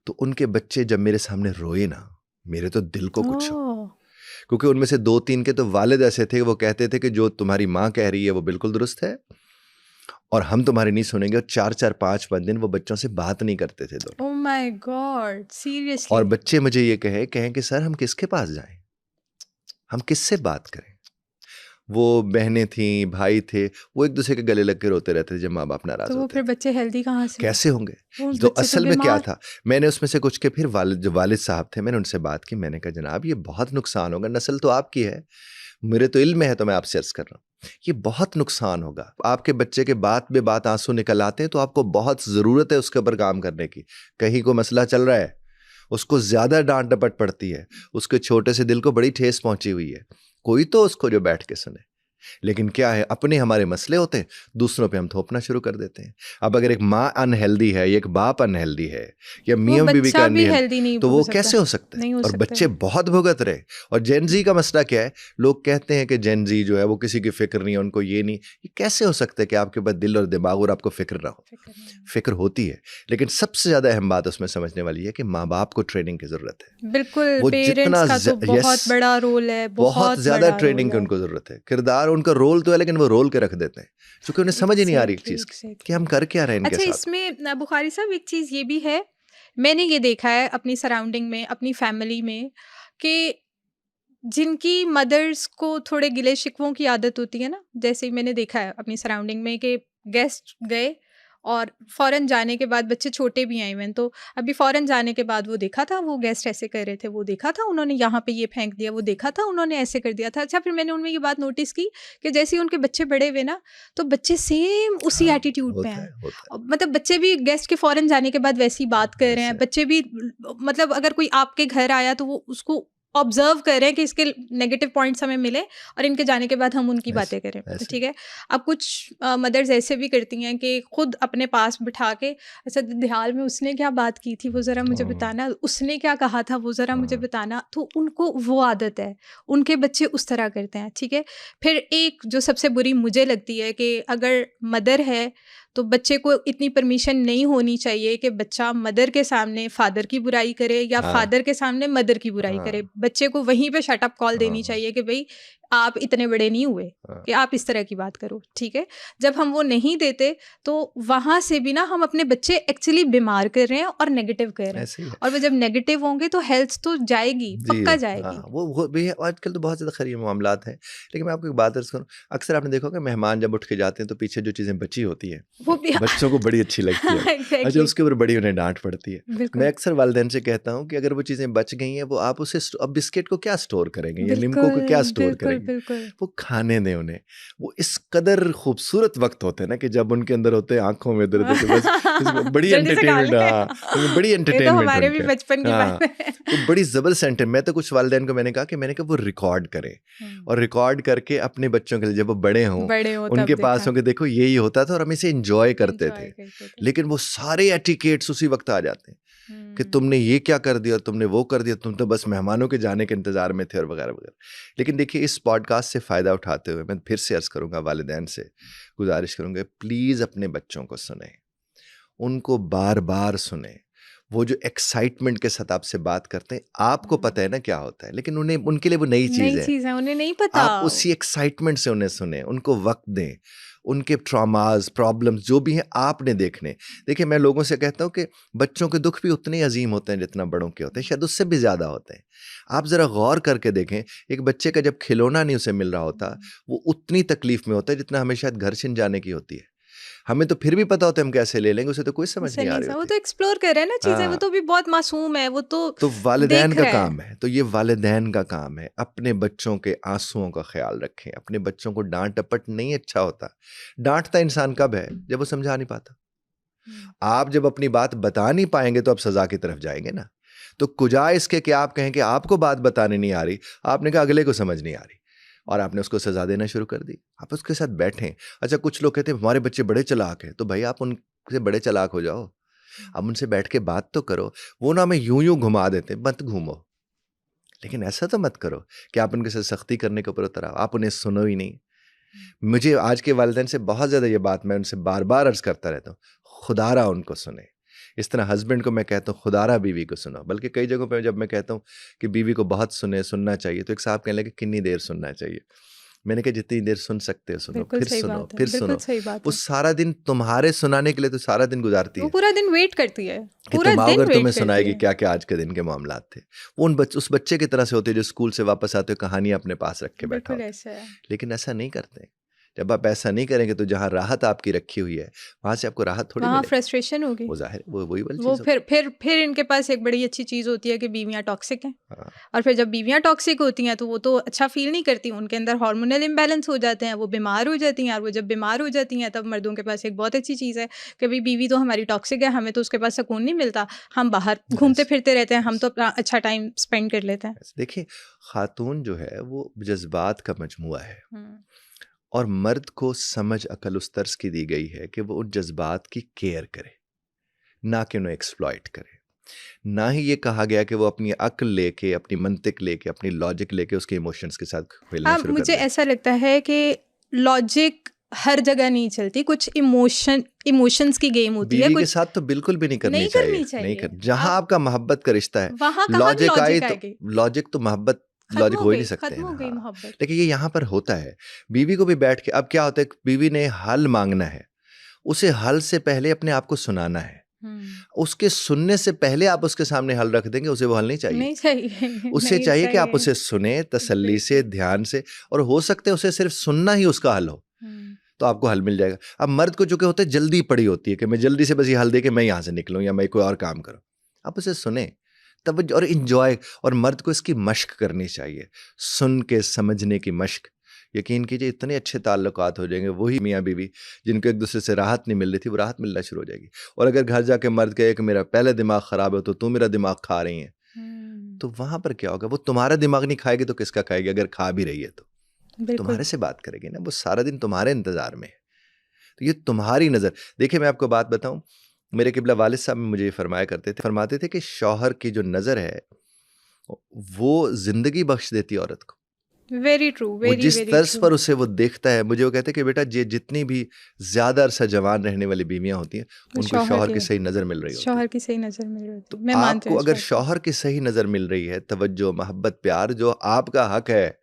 तो उनके बच्चे जब मेरे सामने रोए ना, मेरे तो दिल को कुछ हो, ओह, क्योंकि उनमें से 2-3 के तो वालिद ऐसे थे, वो कहते थे कि जो तुम्हारी माँ कह रही है वो बिल्कुल दुरुस्त है और हम तुम्हारी नहीं सुनेंगे, और 4-4 5-5 दिन वो बच्चों से बात नहीं करते थे दोनों। ओह माय गॉड, और सीरियसली? बच्चे मुझे ये कहें कि सर हम किसके पास जाएं, हम किससे बात करें। वो बहनें थीं, भाई थे, वो एक दूसरे के गले लग के रोते रहते थे जब माँ बाप नाराज तो वो होते फिर थे। बच्चे हेल्दी कहाँ से? कैसे होंगे? वो तो बच्चे तो असल में क्या बीमार। था, मैंने उसमें से कुछ के फिर जो वालिद साहब थे, मैंने उनसे बात की, मैंने कहा जनाब ये बहुत नुकसान होगा, नस्ल तो आपकी है, मेरे तो इल्म में है, तो मैं आपसे अर्ज कर रहा हूँ, ये बहुत नुकसान होगा। आपके बच्चे के बात बे बात आंसू निकल आते हैं, तो आपको बहुत ज़रूरत है उसके ऊपर काम करने की। कहीं को मसला चल रहा है, उसको ज़्यादा डांट डपट पड़ती है, उसके छोटे से दिल को बड़ी ठेस पहुंची हुई है, कोई तो उसको जो बैठ के सुने। लेकिन क्या है, अपने हमारे मसले होते हैं, दूसरों पे हम थोपना शुरू कर देते हैं। अब अगर एक माँ अनहेल्दी है, एक बाप अनहेल्दी है, या वो मियाँ बीवी का बच्चा भी अनहेल्दी, हेल्दी नहीं तो हो वो सकता, कैसे हो सकता है? नहीं हो और सकता। बच्चे बहुत भुगत रहे। और जेनजी का मसला क्या है, लोग कहते हैं कि जेनजी जो है वो किसी की फिक्र नहीं है, उनको ये नहीं, ये कैसे हो सकता है कि आपके पास दिल और दिमाग और आपको फिक्र ना हो? फिक्र नहीं है। फिक्र होती है, लेकिन सबसे ज़्यादा अहम बात उसमें समझने वाली है कि माँ बाप को ट्रेनिंग की ज़रूरत है। बिल्कुल, वो पेरेंट्स जितना का तो बहुत यस, बड़ा रोल है, बहुत बहुत ज़्यादा बड़ा ट्रेनिंग रोल की है। उनको ज़रूरत है। किरदार उनका रोल तो है, लेकिन वो रोल के रख देते हैं, क्योंकि उन्हें समझ ही नहीं आ रही एक एग्जैक्टली, चीज़ की कि एग्जैक्टली। हम कर क्या रहे हैं इनके अच्छा, साथ। इसमें बुखारी साहब एक चीज़ ये भी है, मैंने ये देखा है अपनी सराउंडिंग में, अपनी फैमिली में, कि जिनकी मदर्स को थोड़े गिले शिकवों की आदत होती है ना, जैसे ही मैंने देखा है अपनी सराउंडिंग में कि गेस्ट गए और फ़ौरन जाने के बाद, बच्चे छोटे भी हैं इवन, तो अभी फ़ौरन जाने के बाद वो देखा था वो गेस्ट ऐसे कर रहे थे, वो देखा था उन्होंने यहाँ पे ये फेंक दिया, वो देखा था उन्होंने ऐसे कर दिया था। अच्छा, फिर मैंने उनमें ये बात नोटिस की कि जैसे ही उनके बच्चे बड़े हुए ना, तो बच्चे सेम उसी हाँ, एटीट्यूड पे होता हैं। है, होता मतलब बच्चे भी गेस्ट के फ़ौरन जाने के बाद वैसी बात कर है रहे हैं, ऐसे। बच्चे भी मतलब अगर कोई आपके घर आया तो वो उसको ऑब्जर्व कर रहे हैं कि इसके नेगेटिव पॉइंट्स हमें मिले और इनके जाने के बाद हम उनकी ऐसे बातें करें, ऐसे ठीक है। अब कुछ मदर्स ऐसे भी करती हैं कि खुद अपने पास बिठा के, अच्छा दिहाल में उसने क्या बात की थी वो ज़रा मुझे बताना, उसने क्या कहा था वो ज़रा मुझे बताना, तो उनको वो आदत है, उनके बच्चे उस तरह करते हैं, ठीक है। फिर एक जो सबसे बुरी मुझे लगती है कि अगर मदर है तो बच्चे को इतनी परमिशन नहीं होनी चाहिए कि बच्चा मदर के सामने फादर की बुराई करे या हाँ, फादर के सामने मदर की बुराई करे। हाँ, बच्चे को वहीं पे शट अप कॉल देनी हाँ, चाहिए कि भाई आप इतने बड़े नहीं हुए हाँ, कि आप इस तरह की बात करो, ठीक है। जब हम वो नहीं देते तो वहाँ से भी ना हम अपने बच्चे एक्चुअली बीमार कर रहे हैं और नेगेटिव कर रहे हैं, ऐसे ही है। और वो जब नेगेटिव होंगे तो हेल्थ तो जाएगी, जी, पक्का हाँ, जाएगी। वो भी है, आजकल तो बहुत ज़्यादा ख़रीब मामलात हैं। लेकिन मैं आपको एक बात अर्ज़ करूँ, अक्सर आपने देखा होगा मेहमान जब उठ के जाते हैं तो पीछे जो चीज़ें बची होती हैं, वो भी बच्चों को बड़ी अच्छी लगती है। अच्छा, एग्जैक्टली, उसके ऊपर बड़ी उन्हें डाँट पड़ती है। बिल्कुल मैं अक्सर वालिदैन से कहता हूँ कि अगर वो चीज़ें बच गई हैं, वो आप उसे अब बिस्किट को क्या स्टोर करेंगे या लिम्को को बिल्कुल क्या स्टोर बिल्कुल करेंगे? बिल्कुल। वो खाने दें उन्हें। वो इस कदर खूबसूरत वक़्त होते हैं ना कि जब उनके अंदर होते हैं आँखों में इधर-उधर के बस इसमें बड़ी जल्दी से खा एंटरटेनमेंट, ले। हाँ, उसमें बड़ी ये तो एंटरटेनमेंट हमारे भी उनके। बचपन की हाँ, बात है। वो बड़ी ज़बरदस्त मैं तो कुछ वालिदैन को मैंने कहा वो रिकॉर्ड करें, और रिकॉर्ड करके अपने बच्चों के लिए जब वो बड़े हों, बड़े हो तब उनके देखा पास हों कि देखो यही होता था और हम इसे एन्जॉय करते थे। एंजॉय करते थे। लेकिन वो सारे एटिकेट्स उसी वक़्त आ जाते हैं कि हम्म, तुमने ये क्या कर दिया, तुमने वो कर दिया, तुम तो बस मेहमानों के जाने के इंतज़ार में थे और वगैरह-वगैरह। लेकिन देखिए, इस पॉडकास्ट से फ़ायदा उठाते हुए मैं फिर से अर्ज़ करूँगा, वालिदैन से गुज़ारिश करूँगा, प्लीज़ अपने बच्चों को सुनें, उनको बार-बार सुनें। वो जो एक्साइटमेंट के साथ आपसे बात करते हैं, आपको पता है ना क्या होता है, लेकिन उन्हें, उनके लिए वो नई नई चीज़ है। चीज है, उन्हें नहीं पता। आप उसी एक्साइटमेंट से उन्हें सुनें, उनको वक़्त दें, उनके ट्रॉमास, प्रॉब्लम्स जो भी हैं आपने देखने। देखिए, मैं लोगों से कहता हूँ कि बच्चों के दुःख भी उतने ही अज़ीम होते हैं जितना बड़ों के होते हैं, शायद उससे भी ज़्यादा होते हैं। आप ज़रा गौर करके देखें, एक बच्चे का जब खिलौना नहीं उसे मिल रहा होता, वो उतनी तकलीफ़ में होता है जितना हमें शायद घर छिन जाने की होती है। हमें तो फिर भी पता होता है हम कैसे ले लेंगे, उसे तो कोई समझ उसे नहीं आ नहीं रही सा, वो होती। तो एक्सप्लोर कर रहे हैं ना चीजें, वो हाँ। तो भी बहुत मासूम है, वो तो तो वालिदैन देख का रहा है। काम है, तो ये वालिदैन का काम है, अपने बच्चों के आंसुओं का ख्याल रखें, अपने बच्चों को डांट डपट नहीं अच्छा होता। डांटता इंसान कब है? जब वो समझा नहीं पाता। हम्म, आप जब अपनी बात बता नहीं पाएंगे तो आप सजा की तरफ जाएंगे ना। तो कुजा इसके कि आप कहें कि आपको बात बताने नहीं आ रही, आपने कहा अगले को समझ नहीं आ रही, और आपने उसको सजा देना शुरू कर दी। आप उसके साथ बैठें। अच्छा, कुछ लोग कहते हैं हमारे बच्चे बड़े चालाक हैं, तो भाई आप उनसे बड़े चालाक हो जाओ, अब उनसे बैठ के बात तो करो। वो ना हमें यूं यूं घुमा देते, मत घूमो, लेकिन ऐसा तो मत करो कि आप उनके साथ सख्ती करने के ऊपर उतर आओ, आप उन्हें सुनो ही नहीं। मुझे आज के वालिदैन से बहुत ज़्यादा ये बात मैं उनसे बार बार अर्ज करता रहता हूँ, खुदारा उनको सुने। इस तरह हस्बैंड को मैं कहता हूँ खुदारा बीवी को सुनो, बल्कि कई जगहों पे जब मैं कहता हूँ कि बीवी को बहुत सुनना चाहिए, तो एक साहब कहने लगे कितनी देर सुनना चाहिए। मैंने कहा जितनी देर सुन सकते हो सुनो, बिल्कुल फिर सही सुनो, बात है, फिर बिल्कुल सुनो। सही बात वो है। सारा दिन तुम्हारे सुनाने के लिए तो सारा दिन गुजारती वो है पूरा दिन वेट करती है, कि पूरा तुम आओ, दिन अगर वेट तुम्हें करती सुनाएगी है। क्या क्या आज के दिन के मामलात थे। वो उस बच्चे की तरह से होते हैं जो स्कूल से वापस आते हो कहानियां अपने पास रख के बैठा बिल्कुल होता है। ऐसा है। लेकिन ऐसा नहीं करते। जब आप ऐसा नहीं करेंगे तो जहाँ राहत आपकी रखी हुई है वहां से आपको राहत थोड़ी वहाँ मिलेगी। फ्रस्ट्रेशन होगी। वो जाहिर वो वही वाली वो चीज होती फिर इनके पास एक बड़ी अच्छी चीज़ होती है कि बीवियाँ टॉक्सिक हैं। है। हाँ, और फिर जब बीवियाँ टॉक्सिक होती हैं तो वो तो अच्छा फ़ील नहीं करती, उनके अंदर हार्मोनल इम्बैलेंस हो जाते हैं, वो बीमार हो जाती हैं। और वो जब बीमार हो जाती हैं तब मर्दों के पास एक बहुत अच्छी चीज़ है कि भाई बीवी तो हमारी टॉक्सिक है, हमें तो उसके पास सुकून नहीं मिलता, हम बाहर घूमते ऐसे फिरते रहते हैं, हम तो अपना अच्छा टाइम स्पेंड कर लेते हैं। ऐसे देखिए, खातून जो है वो जज्बात का मजमुआ है, हुँ। और मर्द को समझ अकल उस तर्ज की दी गई है कि वो उन जज्बात की केयर करे, ना कि उन्हें एक्सप्लॉइट करे। ना ही ये कहा गया कि वो अपनी अक्ल लेके, अपनी मंतिक लेके, अपनी लॉजिक लेके उसके इमोशंस के साथ खेलना हाँ, शुरू कर मुझे दे। ऐसा लगता है कि लॉजिक हर जगह नहीं चलती, कुछ इमोशंस की गेम होती है, बीवी के कुछ साथ तो बिल्कुल भी नहीं करनी नहीं चाहिए, करनी नहीं चाहिए। कर। जहां अब आपका मोहब्बत का रिश्ता है, वहाँ कहाँ लॉजिक आई लॉजिक तो आएगी? लॉजिक तो मोहब्बत, खत्म लॉजिक हो हो ही गई, नहीं सकते हैं खत्म ना। हो गई हाँ, मोहब्बत। लेकिन ये यहाँ पर होता है। बीवी को भी बैठ के, अब क्या होता है, बीवी ने हल मांगना है, उसे हल से पहले अपने आप को सुनाना है। हुँ। उसके सुनने से पहले आप उसके सामने हल रख देंगे, उसे वो हल नहीं चाहिए। नहीं चाहिए, उसे नहीं चाहिए कि आप चाहिए। उसे सुने तसल्ली से, बिल्कुल। ध्यान से, और हो सकता है उसे सिर्फ सुनना ही उसका हल हो, हुँ। तो आपको हल मिल जाएगा। अब मर्द को चूंकि होते जल्दी पड़ी होती है कि मैं जल्दी से बस ये हल दे के मैं यहां से निकलूं या मैं कोई और काम करूं। आप उसे सुने तब और इंजॉय। और मर्द को इसकी मश्क करनी चाहिए, सुन के समझने की मश्क। यकीन कीजिए इतने अच्छे ताल्लुकात हो जाएंगे। वही मियाँ बीवी जिनको एक दूसरे से राहत नहीं मिल रही थी, वो राहत मिलना शुरू हो जाएगी। और अगर घर जाके मर्द कहे कि मेरा पहले दिमाग खराब है तो तू मेरा दिमाग खा रही है, हुँ। तो वहां पर क्या होगा, वो तुम्हारा दिमाग नहीं खाएगी तो किसका खाएगी? अगर खा भी रही है तो बिल्कुल। तुम्हारे से बात करेगी ना, वो सारा दिन तुम्हारे इंतजार में है। तो ये तुम्हारी नज़र। देखिए मैं आपको बात बताऊं, मेरे किबला वालिद साहब मुझे ये फरमाते थे कि शौहर की जो नज़र है वो जिंदगी बख्श देती है औरत को। वेरी ट्रू, वो वेरी, जिस वेरी तर्ज ट्रू। पर उसे वो देखता है, मुझे वो कहते हैं कि बेटा ये जितनी भी ज्यादा अरसा जवान रहने वाली बीवियां होती हैं वो उनको शौहर की सही नज़र मिल रही होती है। शौहर की सही नज़र मिल रही होती तो है। मैं मानती आपको हूँ इस अगर बात को। शौहर की सही नज़र मिल रही है, तवज्जो, मोहब्बत, प्यार, जो आपका हक है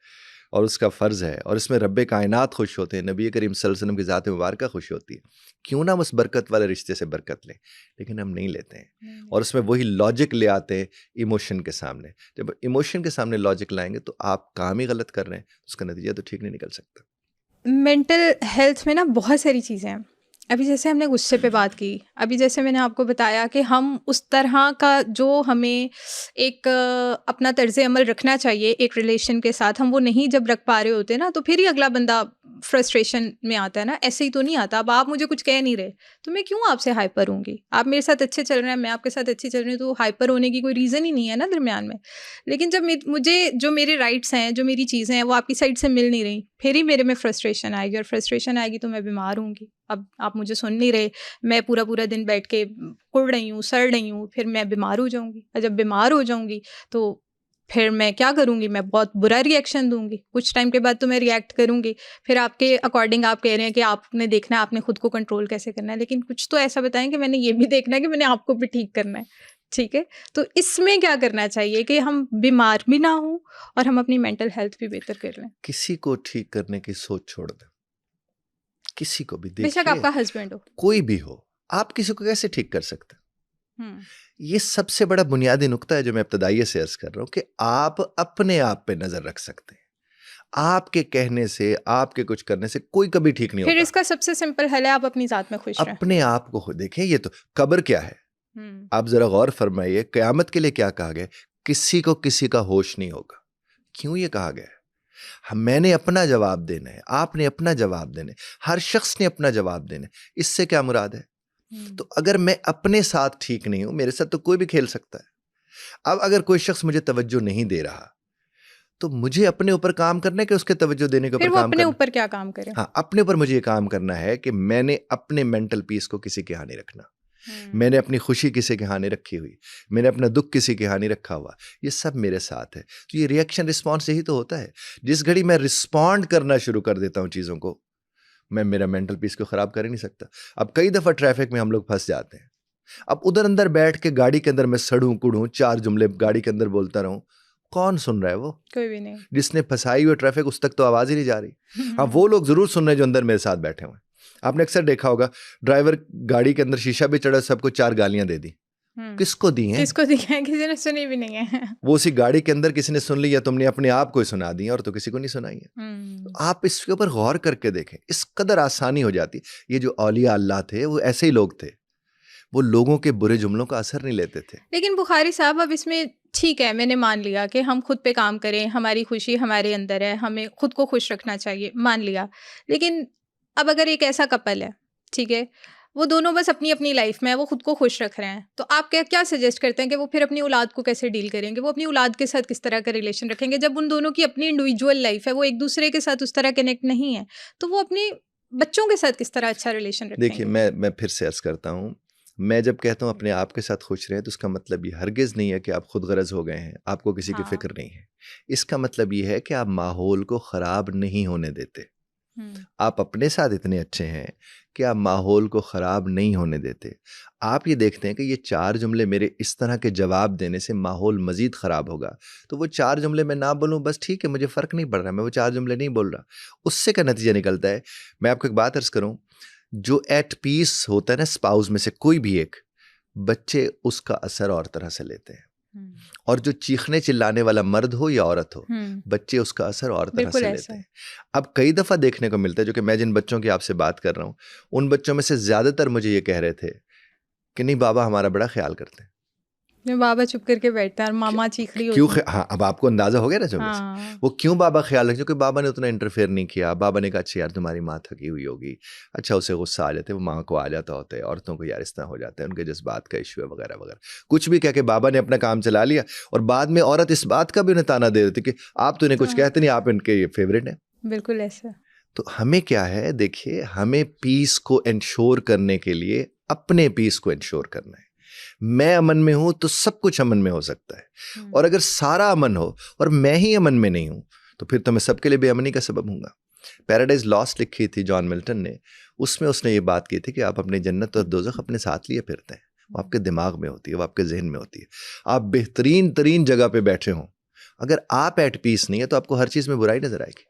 और उसका फ़र्ज़ है, और इसमें रब्बे कायनात खुश होते हैं, नबी करीम सल्लल्लाहु अलैहि वसल्लम की ज़ात मुबारका खुश होती है, क्यों ना हम उस बरकत वाले रिश्ते से बरकत लें। लेकिन हम नहीं लेते हैं, नहीं, और उसमें वही लॉजिक ले आते हैं इमोशन के सामने। जब इमोशन के सामने लॉजिक लाएंगे तो आप काम ही गलत कर रहे हैं, उसका नतीजा तो ठीक नहीं निकल सकता। मेंटल हेल्थ में ना बहुत सारी चीज़ें हैं। अभी जैसे हमने गुस्से पे बात की, अभी जैसे मैंने आपको बताया कि हम उस तरह का जो हमें एक अपना तर्ज़ अमल रखना चाहिए एक रिलेशन के साथ, हम वो नहीं जब रख पा रहे होते ना, तो फिर ही अगला बंदा फ्रस्ट्रेशन में आता है ना, ऐसे ही तो नहीं आता। अब आप मुझे कुछ कह नहीं रहे, तो मैं क्यों आपसे हाइपर होंगी? आप मेरे साथ अच्छे चल रहे हैं, मैं आपके साथ अच्छी चल रही हूँ, तो हाइपर होने की कोई रीज़न ही नहीं है ना दरमियान में। लेकिन जब मुझे जो मेरे राइट्स हैं, जो मेरी चीज़ें हैं, वो आपकी साइड से मिल नहीं रही, फिर ही मेरे में फ्रस्ट्रेशन आएगी, और फ्रस्ट्रेशन आएगी तो मैं बीमार होंगी। अब आप मुझे सुन नहीं रहे, मैं पूरा दिन बैठ के कुढ़ रही हूँ, सड़ रही हूँ, फिर मैं बीमार हो जाऊँगी, और जब बीमार हो जाऊँगी तो फिर मैं क्या करूँगी? मैं बहुत बुरा रिएक्शन दूँगी। कुछ टाइम के बाद तो मैं रिएक्ट करूँगी। फिर आपके अकॉर्डिंग आप कह रहे हैं कि आपने देखना है, आपने खुद को कंट्रोल कैसे करना है, लेकिन कुछ तो ऐसा बताएँ कि मैंने ये भी देखना है कि मैंने आपको भी ठीक करना है। ठीक है? तो इसमें क्या करना चाहिए कि हम बीमार भी ना हों और हम अपनी मेंटल हेल्थ भी बेहतर कर लें? किसी को ठीक करने की सोच छोड़ दें, किसी को भी। बेशक देखिए आपका हस्बैंड हो। कोई भी हो, आप किसी को कैसे ठीक कर सकते हैं? हुँ। ये सबसे बड़ा बुनियादी नुक्ता है जो मैं इब्तदाई से अर्ज कर रहा हूं कि आप अपने आप पे नजर रख सकते हैं। आपके कहने से, आपके कुछ करने से कोई कभी ठीक नहीं फिर होता। इसका सबसे सिंपल हल है, आप अपनी ज़ात में खुश रहें। अपने आप को देखें। ये तो कब्र क्या है, हुँ। आप जरा गौर फरमाइए। कयामत के लिए क्या कहा गया? किसी को किसी का होश नहीं होगा। क्यों ये कहा गया है? मैंने अपना जवाब देना है, आपने अपना जवाब देना है, हर शख्स ने अपना जवाब देना है। इससे क्या मुराद है? तो अगर मैं अपने साथ ठीक नहीं हूं, मेरे साथ तो कोई भी खेल सकता है। अब अगर कोई शख्स मुझे तवज्जो नहीं दे रहा, तो मुझे अपने ऊपर काम करना है कि उसके तवज्जो देने के फिर ऊपर वो काम अपने करना? ऊपर क्या काम करे? हाँ, अपने ऊपर मुझे ये काम करना है कि मैंने अपने मेंटल पीस को किसी के यहाँ नहीं रखना। मैंने अपनी खुशी किसी के यहाँ नहीं रखी हुई, मैंने अपना दुख किसी के यहाँ नहीं रखा हुआ। ये सब मेरे साथ है। तो ये रिएक्शन रिस्पॉन्स यही तो होता है। जिस घड़ी मैं रिस्पॉन्ड करना शुरू कर देता हूँ चीज़ों को, मैं मेरा मेंटल पीस को ख़राब कर ही नहीं सकता। अब कई दफ़ा ट्रैफिक में हम लोग फंस जाते हैं, अब उधर अंदर बैठ के गाड़ी के अंदर मैं सड़ूं कुड़ूं 4 जुमले गाड़ी के अंदर बोलता रहूं, कौन सुन रहा है? वो कोई भी नहीं। जिसने फंसाई हुई ट्रैफिक उस तक तो आवाज ही नहीं जा रही। हाँ, वो लोग जरूर सुन रहे हैं जो अंदर मेरे साथ बैठे हुए हैं। आपने अक्सर देखा होगा ड्राइवर गाड़ी के अंदर शीशा भी चढ़ा, सबको 4 गालियां दे दी। किसको दी हैं? किसको दी है? किसी ने सुनी भी नहीं है। वो उसी गाड़ी के अंदर किसी ने सुन ली या तुमने अपने आप को ही सुना दी और तो किसी को नहीं सुनाई है। तो आप इसके ऊपर गौर करके देखें, इस कदर आसानी हो जाती। ये जो औलिया अल्लाह थे वो ऐसे ही लोग थे, वो लोगों के बुरे जुमलों का असर नहीं लेते थे। लेकिन बुखारी साहब, अब इसमें ठीक है, मैंने मान लिया कि हम खुद पे काम करें, हमारी खुशी हमारे अंदर है, हमें खुद को खुश रखना चाहिए, मान लिया। लेकिन अब अगर एक ऐसा कपल है, ठीक है, वो दोनों बस अपनी अपनी लाइफ में है, वो खुद को खुश रख रहे हैं, तो आप क्या क्या सजेस्ट करते हैं कि वो फिर अपनी औलाद को कैसे डील करेंगे? वो अपनी औलाद के साथ किस तरह का रिलेशन रखेंगे जब उन दोनों की अपनी इंडिविजुअल लाइफ है, वो एक दूसरे के साथ उस तरह कनेक्ट नहीं है, तो वो अपनी बच्चों के साथ किस तरह अच्छा रिलेशन देखिए, रखेंगे? मैं फिर से अर्ज करता हूँ, मैं जब कहता हूँ अपने आप के साथ खुश रहें तो उसका मतलब ये हरगिज़ नहीं है कि आप खुद गरज हो गए हैं, आपको किसी की हाँ। फिक्र नहीं है। इसका मतलब ये है कि आप माहौल को ख़राब नहीं होने देते। आप अपने साथ इतने अच्छे हैं कि आप माहौल को ख़राब नहीं होने देते। आप ये देखते हैं कि ये 4 जुमले मेरे इस तरह के जवाब देने से माहौल मज़ीद ख़राब होगा, तो वो 4 जुमले मैं ना बोलूँ बस ठीक है, मुझे फ़र्क नहीं पड़ रहा, मैं वो 4 जुमले नहीं बोल रहा। उससे क्या नतीजा निकलता है? मैं आपको एक बात अर्ज़ करूँ, जो एट पीस होता है ना स्पाउस में से कोई भी एक, बच्चे उसका असर और तरह से लेते हैं। और जो चीखने चिल्लाने वाला मर्द हो या औरत हो, बच्चे उसका असर और तरह से लेते हैं। अब कई दफ़ा देखने को मिलता है, जो कि मैं जिन बच्चों की आपसे बात कर रहा हूँ, उन बच्चों में से ज़्यादातर मुझे ये कह रहे थे कि नहीं बाबा हमारा बड़ा ख्याल करते हैं। बाबा चुप करके बैठता है और मामा चीख रही क्यों? होती है। हाँ, अब आपको अंदाजा हो गया ना जुमले से। हाँ। वो क्यों बाबा ख्याल रखे? क्योंकि बाबा ने उतना इंटरफेयर नहीं किया। बाबा ने कहा अच्छा यार तुम्हारी माँ थकी हुई होगी, अच्छा उसे गुस्सा आ जाते, वो माँ को आ जाता होता है, औरतों को यार इस तरह हो जाता है, उनके जज्बात का इशू है वगैरह वगैरह, कुछ भी कह के बाबा ने अपना काम चला लिया। और बाद में औरत इस बात का भी उन्हें ताना दे देती कि आप तो इन्हें कुछ कहते नहीं, आप इनके फेवरेट हैं। बिल्कुल ऐसा। तो हमें क्या है, देखिए हमें पीस को इंश्योर करने के लिए अपने पीस को इंश्योर करना है। मैं अमन में हूं तो सब कुछ अमन में हो सकता है, और अगर सारा अमन हो और मैं ही अमन में नहीं हूं तो फिर तो मैं सबके लिए बेअमनी का सबब हूंगा। पैराडाइज लॉस्ट लिखी थी जॉन मिल्टन ने, उसमें उसने ये बात की थी कि आप अपनी जन्नत और दोज़ख अपने साथ लिए फिरते हैं, वो आपके दिमाग में होती है, वो आपके जहन में होती है। आप बेहतरीन तरीन जगह पे बैठे हों, अगर आप एट पीस नहीं है तो आपको हर चीज़ में बुराई नजर आएगी।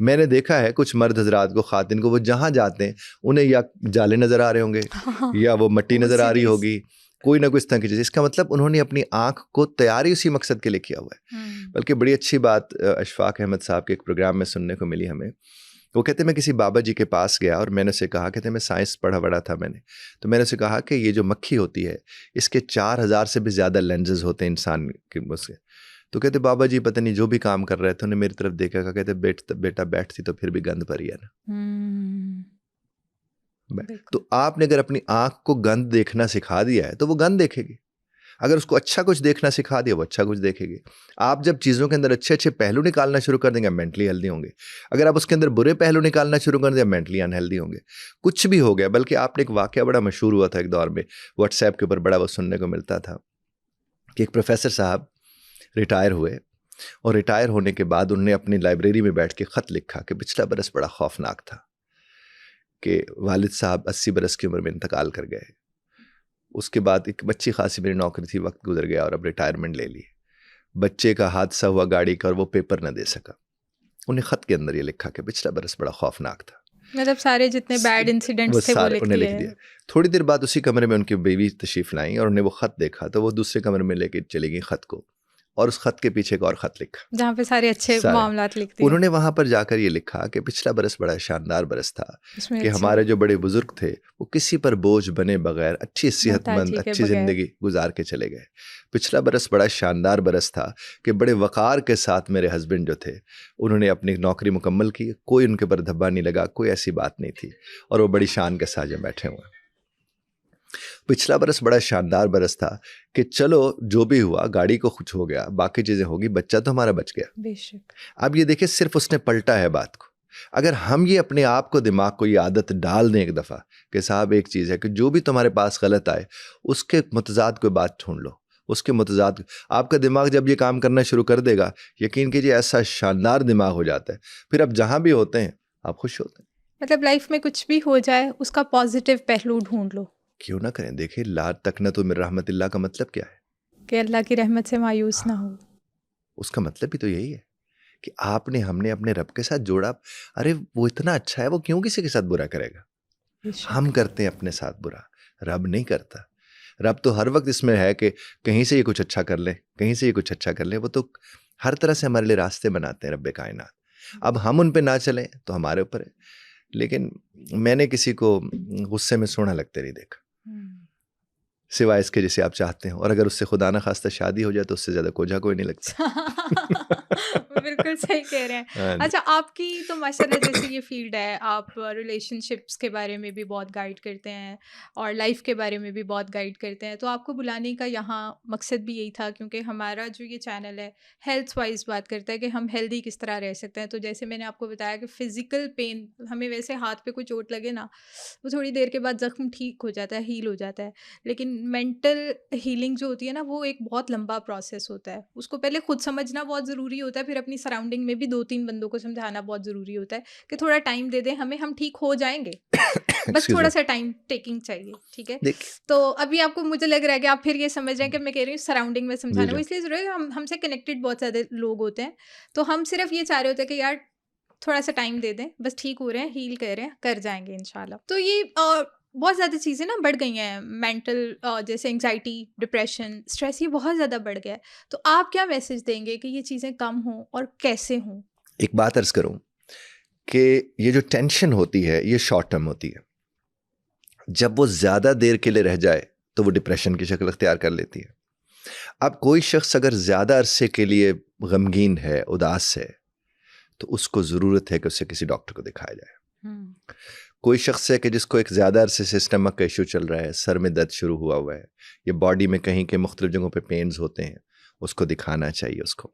मैंने देखा है कुछ मर्द हजरात को, खातिन को, वो जहाँ जाते हैं उन्हें या जाले नजर आ रहे होंगे या वो मट्टी नजर आ रही होगी, कोई ना कोई इस तरह की चीज़। इसका मतलब उन्होंने अपनी आंख को तैयारी उसी मकसद के लिए किया हुआ है। बल्कि बड़ी अच्छी बात अशफाक अहमद साहब के एक प्रोग्राम में सुनने को मिली हमें। वो कहते मैं किसी बाबा जी के पास गया और मैंने उसे कहा, कहते मैं साइंस पढ़ा था मैंने, तो मैंने उसे कहा कि ये जो मक्खी होती है इसके 4000 से भी ज़्यादा लेंजेस होते हैं इंसान के मुँह से। तो कहते बाबा जी पता नहीं जो भी काम कर रहे थे उन्हें मेरी तरफ देखा, कहते बेटा बैठती तो फिर भी गंद भरी है ना। तो आपने अगर अपनी आंख को गंद देखना सिखा दिया है तो वो गंद देखेगी, अगर उसको अच्छा कुछ देखना सिखा दिया वो अच्छा कुछ देखेगी। आप जब चीज़ों के अंदर अच्छे अच्छे पहलू निकालना शुरू कर देंगे मेंटली हेल्दी होंगे, अगर आप उसके अंदर बुरे पहलू निकालना शुरू कर देंगे मेंटली अनहेल्दी होंगे। कुछ भी हो गया। बल्कि आपने एक वाकया बड़ा मशहूर हुआ था एक दौर में, व्हाट्सएप के ऊपर बड़ा वो सुनने को मिलता था कि एक प्रोफेसर साहब रिटायर हुए और रिटायर होने के बाद उन्होंने अपनी लाइब्रेरी में बैठ के ख़त लिखा कि पिछला बरस बड़ा खौफनाक था कि वालिद साहब 80 बरस की उम्र में इंतकाल कर गए। उसके बाद एक अच्छी खासी मेरी नौकरी थी, वक्त गुजर गया और अब रिटायरमेंट ले ली। बच्चे का हादसा हुआ गाड़ी का और वो पेपर न दे सका। उन्हें ख़त के अंदर ये लिखा कि पिछला बरस बड़ा खौफनाक था। मतलब सारे जितने बैड इंसिडेंट्स थे वो उन्हें लिख दिया। थोड़ी देर बाद उसी कमरे में उनकी बीवी तशरीफ़ लाई और उन्हें वो ख़त देखा तो वो दूसरे कमरे में लेके चली गई ख़त को, और उस खत के पीछे एक और खत लिखा जहाँ पे सारे अच्छे मामलात लिखते हैं। उन्होंने वहां पर जाकर ये लिखा कि पिछला बरस बड़ा शानदार बरस था कि हमारे जो बड़े बुजुर्ग थे वो किसी पर बोझ बने बगैर अच्छी सेहतमंद अच्छी ज़िंदगी गुजार के चले गए। पिछला बरस बड़ा शानदार बरस था कि बड़े वक़ार के साथ मेरे हस्बैंड जो थे उन्होंने अपनी नौकरी मुकम्मल की, कोई उनके पर धब्बा नहीं लगा, कोई ऐसी बात नहीं थी, और वो बड़ी शान के साथ बैठे हुए। पिछला बरस बड़ा शानदार बरस था कि चलो जो भी हुआ गाड़ी को कुछ हो गया, बाकी चीज़ें होगी, बच्चा तो हमारा बच गया। बेशक। अब ये देखिए सिर्फ उसने पलटा है बात को। अगर हम ये अपने आप को दिमाग को ये आदत डाल दें एक दफ़ा कि साहब एक चीज़ है कि जो भी तुम्हारे पास गलत आए उसके मुतज़ाद कोई बात ढूंढ लो, उसके मुतज़ाद, आपका दिमाग जब ये काम करना शुरू कर देगा यकीन कीजिए ऐसा शानदार दिमाग हो जाता है, फिर आप जहाँ भी होते हैं आप खुश होते हैं। मतलब लाइफ में कुछ भी हो जाए उसका पॉजिटिव पहलू ढूंढ लो। क्यों ना करें? देखिए, ला तकनतु मिन रहमतिल्लाह का मतलब क्या है? कि अल्लाह की रहमत से मायूस ना हो। उसका मतलब भी तो यही है कि हमने अपने रब के साथ जोड़ा। अरे वो इतना अच्छा है, वो क्यों किसी के साथ बुरा करेगा? बेशक। हम करते हैं अपने साथ बुरा, रब नहीं करता। रब तो हर वक्त इसमें है कि कहीं से ये कुछ अच्छा कर ले, कहीं से ये कुछ अच्छा कर ले। वो तो हर तरह से हमारे लिए रास्ते बनाते हैं रब्बे कायनात। अब हम उन पे ना चलें तो हमारे ऊपर है। लेकिन मैंने किसी को गुस्से में सोना लगते नहीं देखा, सिवाय इसके जिसे आप चाहते हैं। और अगर उससे खुदा ना खास्ता शादी हो जाए तो उससे ज़्यादा कोझा कोई नहीं लगता। बिल्कुल सही कह रहे हैं। हाँ जी। अच्छा, आपकी तो माशाल्लाह जैसे ये फील्ड है, आप रिलेशनशिप्स के बारे में भी बहुत गाइड करते हैं और लाइफ के बारे में भी बहुत गाइड करते हैं। तो आपको बुलाने का यहाँ मकसद भी यही था, क्योंकि हमारा जो ये चैनल है हेल्थ वाइज बात करता है कि हम हेल्दी किस तरह रह सकते हैं। तो जैसे मैंने आपको बताया कि फ़िज़िकल पेन, हमें वैसे हाथ पे कोई चोट लगे ना, वो थोड़ी देर के बाद ज़ख्म ठीक हो जाता है, हील हो जाता है। लेकिन मेंटल हीलिंग जो होती है ना, वो एक बहुत लंबा प्रोसेस होता है। उसको पहले खुद समझना बहुत ज़रूरी होता है, फिर अपनी सराउंडिंग में भी 2-3 बंदों को समझाना बहुत ज़रूरी होता है कि थोड़ा टाइम दे दें हमें, हम ठीक हो जाएँगे। बस एक्सक्यूज मी। थोड़ा-सा टाइम टेकिंग चाहिए, ठीक है? देखिए, तो अभी आपको, मुझे लग रहा है कि आप फिर ये समझ रहे हैं कि मैं कह रही हूँ सराउंडिंग में जी समझाना। वो जी। इसलिए ज़रूरी है, हम हमसे कनेक्टेड बहुत ज़्यादा लोग होते हैं। तो हम सिर्फ़ ये चाह रहे होते हैं कि यार थोड़ा-सा टाइम दे दें, बस ठीक हो रहे हैं, हील कर रहे हैं, कर जाएँगे इंशाल्लाह। तो ये बहुत ज़्यादा चीज़ें ना बढ़ गई हैं, मेंटल जैसे एंग्जायटी, डिप्रेशन, स्ट्रेस, ये बहुत ज़्यादा बढ़ गया है। तो आप क्या मैसेज देंगे कि ये चीज़ें कम हों और कैसे हों? एक बात अर्ज करूं कि ये जो टेंशन होती है ये शॉर्ट टर्म होती है। जब वो ज़्यादा देर के लिए रह जाए तो वो डिप्रेशन की शक्ल अख्तियार कर लेती है। अब कोई शख्स अगर ज़्यादा अरसे के लिए गमगीन है, उदास है, तो उसको ज़रूरत है कि उससे किसी डॉक्टर को दिखाया जाए। कोई शख्स है कि जिसको एक ज़्यादा अरसे से स्टमक का इशू चल रहा है, सर में दर्द शुरू हुआ हुआ है, या बॉडी में कहीं के मुख्तलिफ जगहों पे पेन्स होते हैं, उसको दिखाना चाहिए उसको।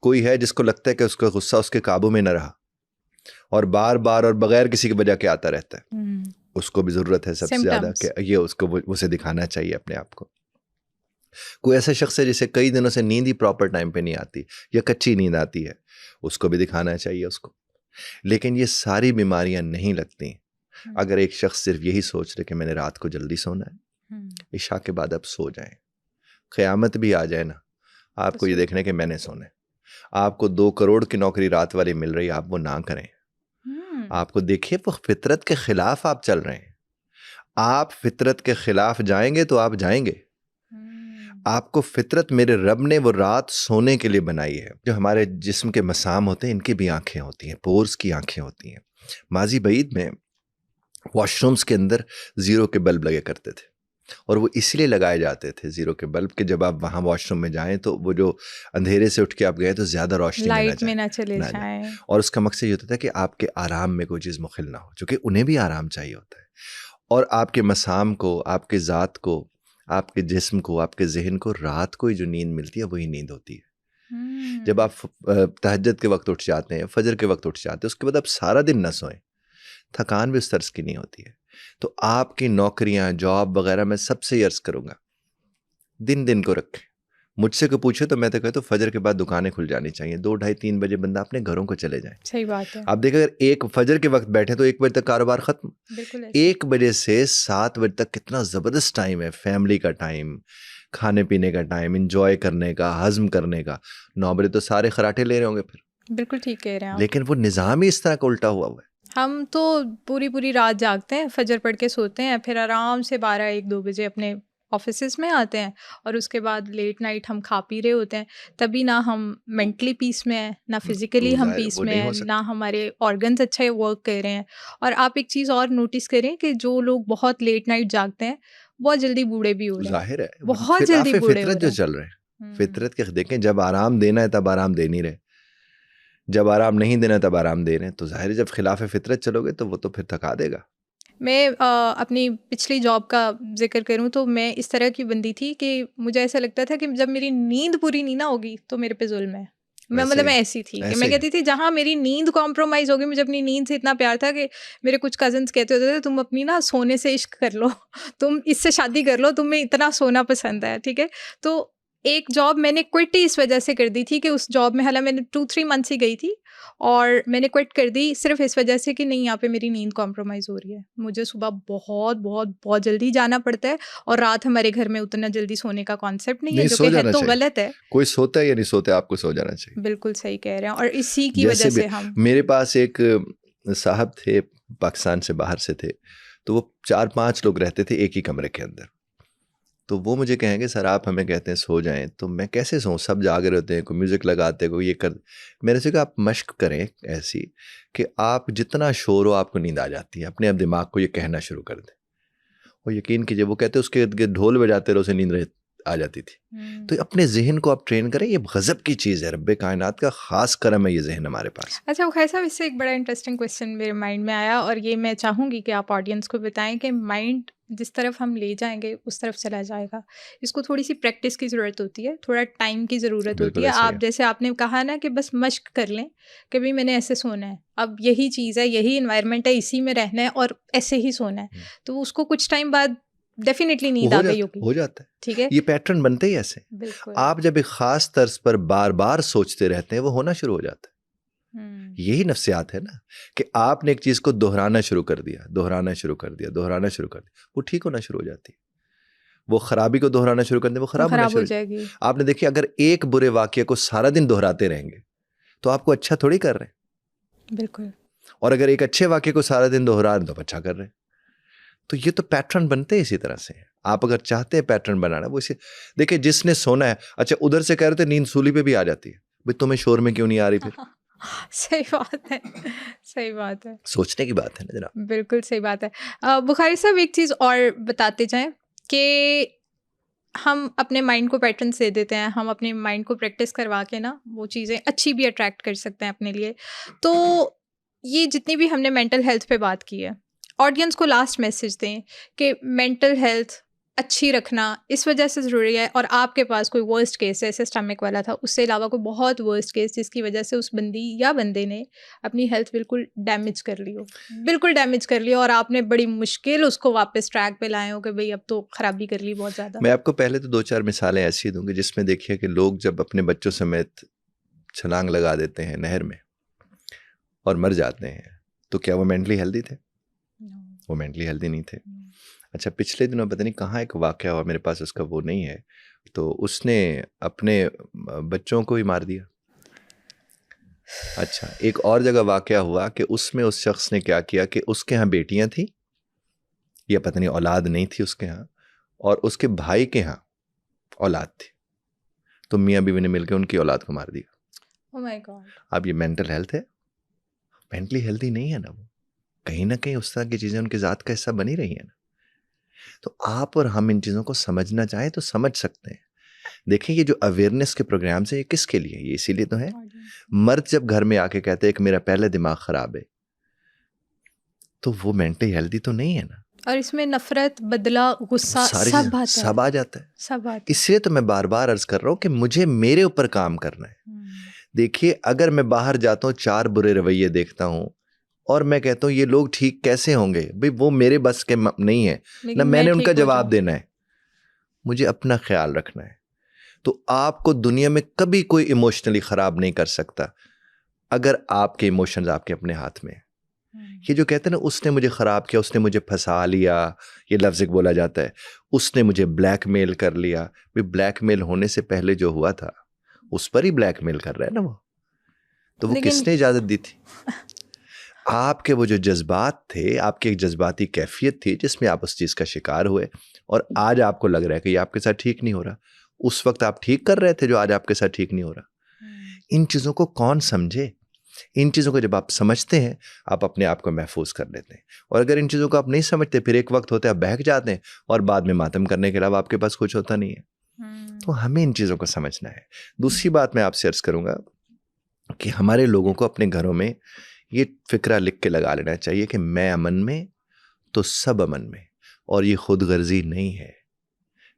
कोई है जिसको लगता है कि उसका गुस्सा उसके काबू में न रहा और बार बार और बगैर किसी की वजह के आता रहता है, उसको भी ज़रूरत है सबसे ज़्यादा सिम्पटम्स। कि ये उसको उसे दिखाना चाहिए अपने आप को। कोई ऐसा शख्स है जिसे कई दिनों से नींद ही प्रॉपर टाइम पे नहीं आती या कच्ची नींद आती है, उसको भी दिखाना चाहिए उसको। लेकिन ये सारी बीमारियां नहीं लगती अगर एक शख्स सिर्फ यही सोच रहे कि मैंने रात को जल्दी सोना है, इशा के बाद अब सो जाएं, क़यामत भी आ जाए ना, आपको ये देखना है कि मैंने सोना है। आपको 2 करोड़ की नौकरी रात वाली मिल रही है, आप वो ना करें। आपको देखिए, वो फितरत के खिलाफ आप चल रहे हैं। आप फितरत के खिलाफ जाएंगे तो आप जाएंगे। आपको फितरत, मेरे रब ने वो रात सोने के लिए बनाई है। जो हमारे जिस्म के मसाम होते हैं, इनकी भी आंखें होती हैं, पोर्स की आंखें होती हैं। माजी बईद में वॉशरूम्स के अंदर ज़ीरो के बल्ब लगे करते थे, और वो इसलिए लगाए जाते थे ज़ीरो के बल्ब कि जब आप वहाँ वॉशरूम में जाएं तो वो जो अंधेरे से उठ के आप गए तो ज़्यादा रोशनी लाइट में ना ना चले जाए। जाएं। और उसका मकसद ये होता था कि आपके आराम में कोई चीज़ मुखिल ना हो, चूँकि उन्हें भी आराम चाहिए होता है। और आपके मसाम को, आपके ज़ात को, आपके जिस्म को, आपके जहन को रात को ही जो नींद मिलती है वही नींद होती है। जब आप तहज्जुद के वक्त उठ जाते हैं, फजर के वक्त उठ जाते हैं, उसके बाद आप सारा दिन ना सोएं, थकान भी उस तर्ज की नहीं होती है। तो आपकी नौकरियां, जॉब वगैरह मैं सबसे अर्ज करूंगा, दिन दिन को रखें। मुझसे को पूछे तो मैं तो कहता हूँ फजर के बाद दुकानें खुल जानी चाहिए। 2, ढाई, 3 बजे बंदा अपने घरों को चले जाए। सही बात है। आप देखिए, अगर 1 फजर के वक्त बैठे तो 1 बजे तक कारोबार खत्म। बिल्कुल ऐसे। 1 बजे से 7 बजे तक कितना ज़बरदस्त टाइम है, फैमिली का टाइम, खाने पीने का टाइम, इंजॉय करने का, हजम करने का। 9 बजे तो सारे खराटे ले रहे होंगे फिर। बिल्कुल ठीक कह रहे हैं आप। लेकिन वो निज़ाम ही इस तरह का उल्टा हुआ है। हम तो पूरी रात जागते हैं, फजर पढ़ के सोते हैं, फिर आराम से 12-1-2 बजे अपने ऑफिसेज में आते हैं, और उसके बाद लेट नाइट हम खा पी रहे होते हैं। तभी ना हम मेंटली पीस में हैं, ना फिजिकली हम ज़ाहिर है, पीस वो में नहीं हैं, हो ना सकता। हमारे ऑर्गन्स अच्छे वर्क कर रहे हैं। और आप एक चीज़ और नोटिस करें कि जो लोग बहुत लेट नाइट जागते हैं, बहुत जल्दी बूढ़े भी हो रहे हैं, ज़ाहिर है, बहुत जल्दी खिलाफ़े बूढ़े हो फितरत रहे जो हैं। चल रहे हैं। फितरत के देखें, जब आराम देना है तब आराम दे नहीं रहे, जब आराम नहीं देना तब आराम दे रहे हैं। तो ज़ाहिर है, जब खिलाफ़े फितरत चलोगे तो वो तो फिर थका देगा। मैं अपनी पिछली जॉब का ज़िक्र करूँ तो मैं इस तरह की बंदी थी कि मुझे ऐसा लगता था कि जब मेरी नींद पूरी नहीं ना होगी तो मेरे पे ज़ुल्म है। वैसे ही मैं ऐसी थी कि ऐसे मैं ही कहती थी जहाँ मेरी नींद कॉम्प्रोमाइज़ होगी, मुझे अपनी नींद से इतना प्यार था कि मेरे कुछ कज़िन्स कहते होते थे, तुम अपनी ना सोने से इश्क कर लो, तुम इससे शादी कर लो, तुम्हें इतना सोना पसंद है, ठीक है? तो एक जॉब मैंने क्विट ही इस वजह से कर दी थी कि उस जॉब में, हालांकि मैंने 2-3 मंथ्स ही गई थी, और मैंने क्विट कर दी सिर्फ इस वजह से कि नहीं, यहाँ पे मेरी नींद कॉम्प्रोमाइज़ हो रही है। मुझे सुबह बहुत बहुत बहुत जल्दी जाना पड़ता है, और रात हमारे घर में उतना जल्दी सोने का कॉन्सेप्ट नहीं है, नहीं, जो सो कि है जाना तो चाहिए। गलत है। कोई सोता है या नहीं सोता, आपको सो जाना चाहिए। बिल्कुल सही कह रहे हैं, और इसी की जैसे वजह भी से हम मेरे पास एक साहब थे, पाकिस्तान से बाहर से थे, तो वो 4-5 लोग रहते थे एक ही कमरे के अंदर। तो वो मुझे कहेंगे, सर आप हमें कहते हैं सो जाएं, तो मैं कैसे सोऊं, सब जाग रहे होते हैं, कोई म्यूज़िक लगाते हैं, कोई ये कर। मैंने से कहा आप मश्क करें ऐसी कि आप जितना शोर हो आपको नींद आ जाती है, अपने आप दिमाग को ये कहना शुरू कर दें, और यकीन कीजिए वो कहते उसके इर्द गिर्द ढोल बजाते रहो, उसे नींद आ जाती थी। तो अपने जहन को आप ट्रेन करें, ये गजब की चीज़ है, रब्बे कायनात का खास करम है ये जहन हमारे पास। अच्छा खाई साहब, इससे एक बड़ा इंटरेस्टिंग क्वेश्चन मेरे माइंड में आया, और ये मैं चाहूँगी कि आप ऑडियंस को बताएं कि माइंड जिस तरफ हम ले जाएंगे उस तरफ चला जाएगा। इसको थोड़ी सी प्रैक्टिस की ज़रूरत होती है, थोड़ा टाइम की ज़रूरत होती बिल्कुल है। ऐसे ही आप है। जैसे आपने कहा ना कि बस मश्क कर लें कि भाई मैंने ऐसे सोना है, अब यही चीज़ है, यही इन्वायरमेंट है, इसी में रहना है और ऐसे ही सोना है, तो उसको कुछ टाइम बाद डेफिनेटली वो नींद आ गई होगी। हो जाता है। ठीक है, ये पैटर्न बनते ही ऐसे। बिल्कुल। आप जब एक खास तर्ज पर बार बार सोचते रहते हैं, वो होना शुरू हो जाता है। यही नफ्सियात है ना, कि आपने एक चीज को दोहराना शुरू कर दिया, दोहराना शुरू कर दिया, दोहराना शुरू कर दिया, वो ठीक होना शुरू हो जाती है। वो खराबी को दोहराना शुरू कर दे, वो खराब होना खराब हो शुरू। जाएगी। आपने देखिए, अगर एक बुरे वाक्य को सारा दिन दोहराते रहेंगे तो आपको अच्छा थोड़ी कर रहे हैं। बिल्कुल। और अगर एक अच्छे वाक्य को सारा दिन दोहरा रहे हैं तो आप अच्छा कर रहे हैं। तो ये तो पैटर्न बनते हैं इसी तरह से। आप अगर चाहते हैं पैटर्न बनाना, वो इसे देखिए, जिसने सोना है, अच्छा उधर से कह रहे थे नींद सूली पे भी आ जाती है, भाई तुम्हें शोर में क्यों नहीं आ रही फिर? सही बात है, सही बात है। सोचने की बात है ना जनाब। बिल्कुल सही बात है। बुखारी साहब, एक चीज़ और बताते जाएं कि हम अपने माइंड को पैटर्न्स दे देते हैं, हम अपने माइंड को प्रैक्टिस करवा के ना वो चीज़ें अच्छी भी अट्रैक्ट कर सकते हैं अपने लिए। तो ये जितनी भी हमने मेंटल हेल्थ पे बात की है, ऑडियंस को लास्ट मैसेज दें कि मेंटल हेल्थ अच्छी रखना इस वजह से ज़रूरी है, और आपके पास कोई वर्स्ट केस है, जैसे स्टमक वाला था, उससे अलावा कोई बहुत वर्स्ट केस जिसकी वजह से उस बंदी या बंदे ने अपनी हेल्थ बिल्कुल डैमेज कर ली हो, बिल्कुल डैमेज कर ली हो, और आपने बड़ी मुश्किल उसको वापस ट्रैक पे लाए हो कि भाई अब तो ख़राबी कर ली बहुत ज़्यादा। मैं आपको पहले तो 2-4 मिसालें ऐसी दूंगी जिसमें देखिए कि लोग जब अपने बच्चों समेत छलांग लगा देते हैं नहर में और मर जाते हैं, तो क्या वो मेंटली हेल्दी थे? वो मेंटली हेल्दी नहीं थे। अच्छा, पिछले दिनों पता नहीं कहाँ एक वाक़या हुआ, मेरे पास उसका वो नहीं है, तो उसने अपने बच्चों को ही मार दिया। अच्छा, एक और जगह वाक़या हुआ कि उसमें उस शख्स ने क्या किया कि उसके यहाँ बेटियां थी, या पता नहीं औलाद नहीं थी उसके यहाँ, और उसके भाई के यहाँ औलाद थी, तो मियाँ बीवी ने मिलकर उनकी औलाद को मार दिया। Oh my God. अब ये मेंटल हेल्थ है? मेंटली हेल्दी नहीं है ना वो। कहीं ना कहीं उस तरह की चीज़ें उनकी ज़ात का हिस्सा बनी रही है ना। तो आप और हम इन चीज़ों को समझना चाहें तो समझ सकते हैं। देखिए, ये जो अवेयरनेस के प्रोग्राम्स हैं, ये किसके लिए? ये इसीलिए तो है। मर्द जब घर में आके कहते हैं कि मेरा पहले दिमाग खराब है, तो वो मेंटली हेल्दी तो नहीं है ना। और इसमें नफरत, बदला, गुस्सा सब आता सब आ जाता है। सब आता है। इसलिए तो मैं बार बार अर्ज कर रहा हूँ कि मुझे मेरे ऊपर काम करना है। देखिए, अगर मैं बाहर जाता हूँ, 4 बुरे रवैये देखता हूँ और मैं कहता हूँ ये लोग ठीक कैसे होंगे, भाई वो मेरे बस के नहीं है ना, मैंने उनका जवाब देना है, मुझे अपना ख्याल रखना है। तो आपको दुनिया में कभी कोई इमोशनली ख़राब नहीं कर सकता अगर आपके इमोशंस आपके अपने हाथ में। ये जो कहते हैं ना, उसने मुझे ख़राब किया, उसने मुझे फंसा लिया, ये लफ्ज़ एक बोला जाता है, उसने मुझे ब्लैकमेल कर लिया। भाई ब्लैकमेल होने से पहले जो हुआ था उस पर ही ब्लैकमेल कर रहा है ना वो, तो वो किसने इजाज़त दी थी? आपके वो जो जज्बात थे, आपकी एक जज्बाती कैफियत थी जिसमें आप उस चीज़ का शिकार हुए, और आज आपको लग रहा है कि ये आपके साथ ठीक नहीं हो रहा। उस वक्त आप ठीक कर रहे थे जो आज आपके साथ ठीक नहीं हो रहा। इन चीज़ों को कौन समझे? इन चीज़ों को जब आप समझते हैं, आप अपने आप को महफूज कर लेते हैं। और अगर इन चीज़ों को आप नहीं समझते, फिर एक वक्त होता है आप बहक जाते हैं और बाद में मातम करने के अलावा आपके पास कुछ होता नहीं है। तो हमें इन चीज़ों को समझना है। दूसरी बात मैं आपसे अर्ज़ करूँगा कि हमारे लोगों को अपने घरों में ये फ़िक्रा लिख के लगा लेना चाहिए कि मैं अमन में तो सब अमन में, और ये खुद गर्जी नहीं है।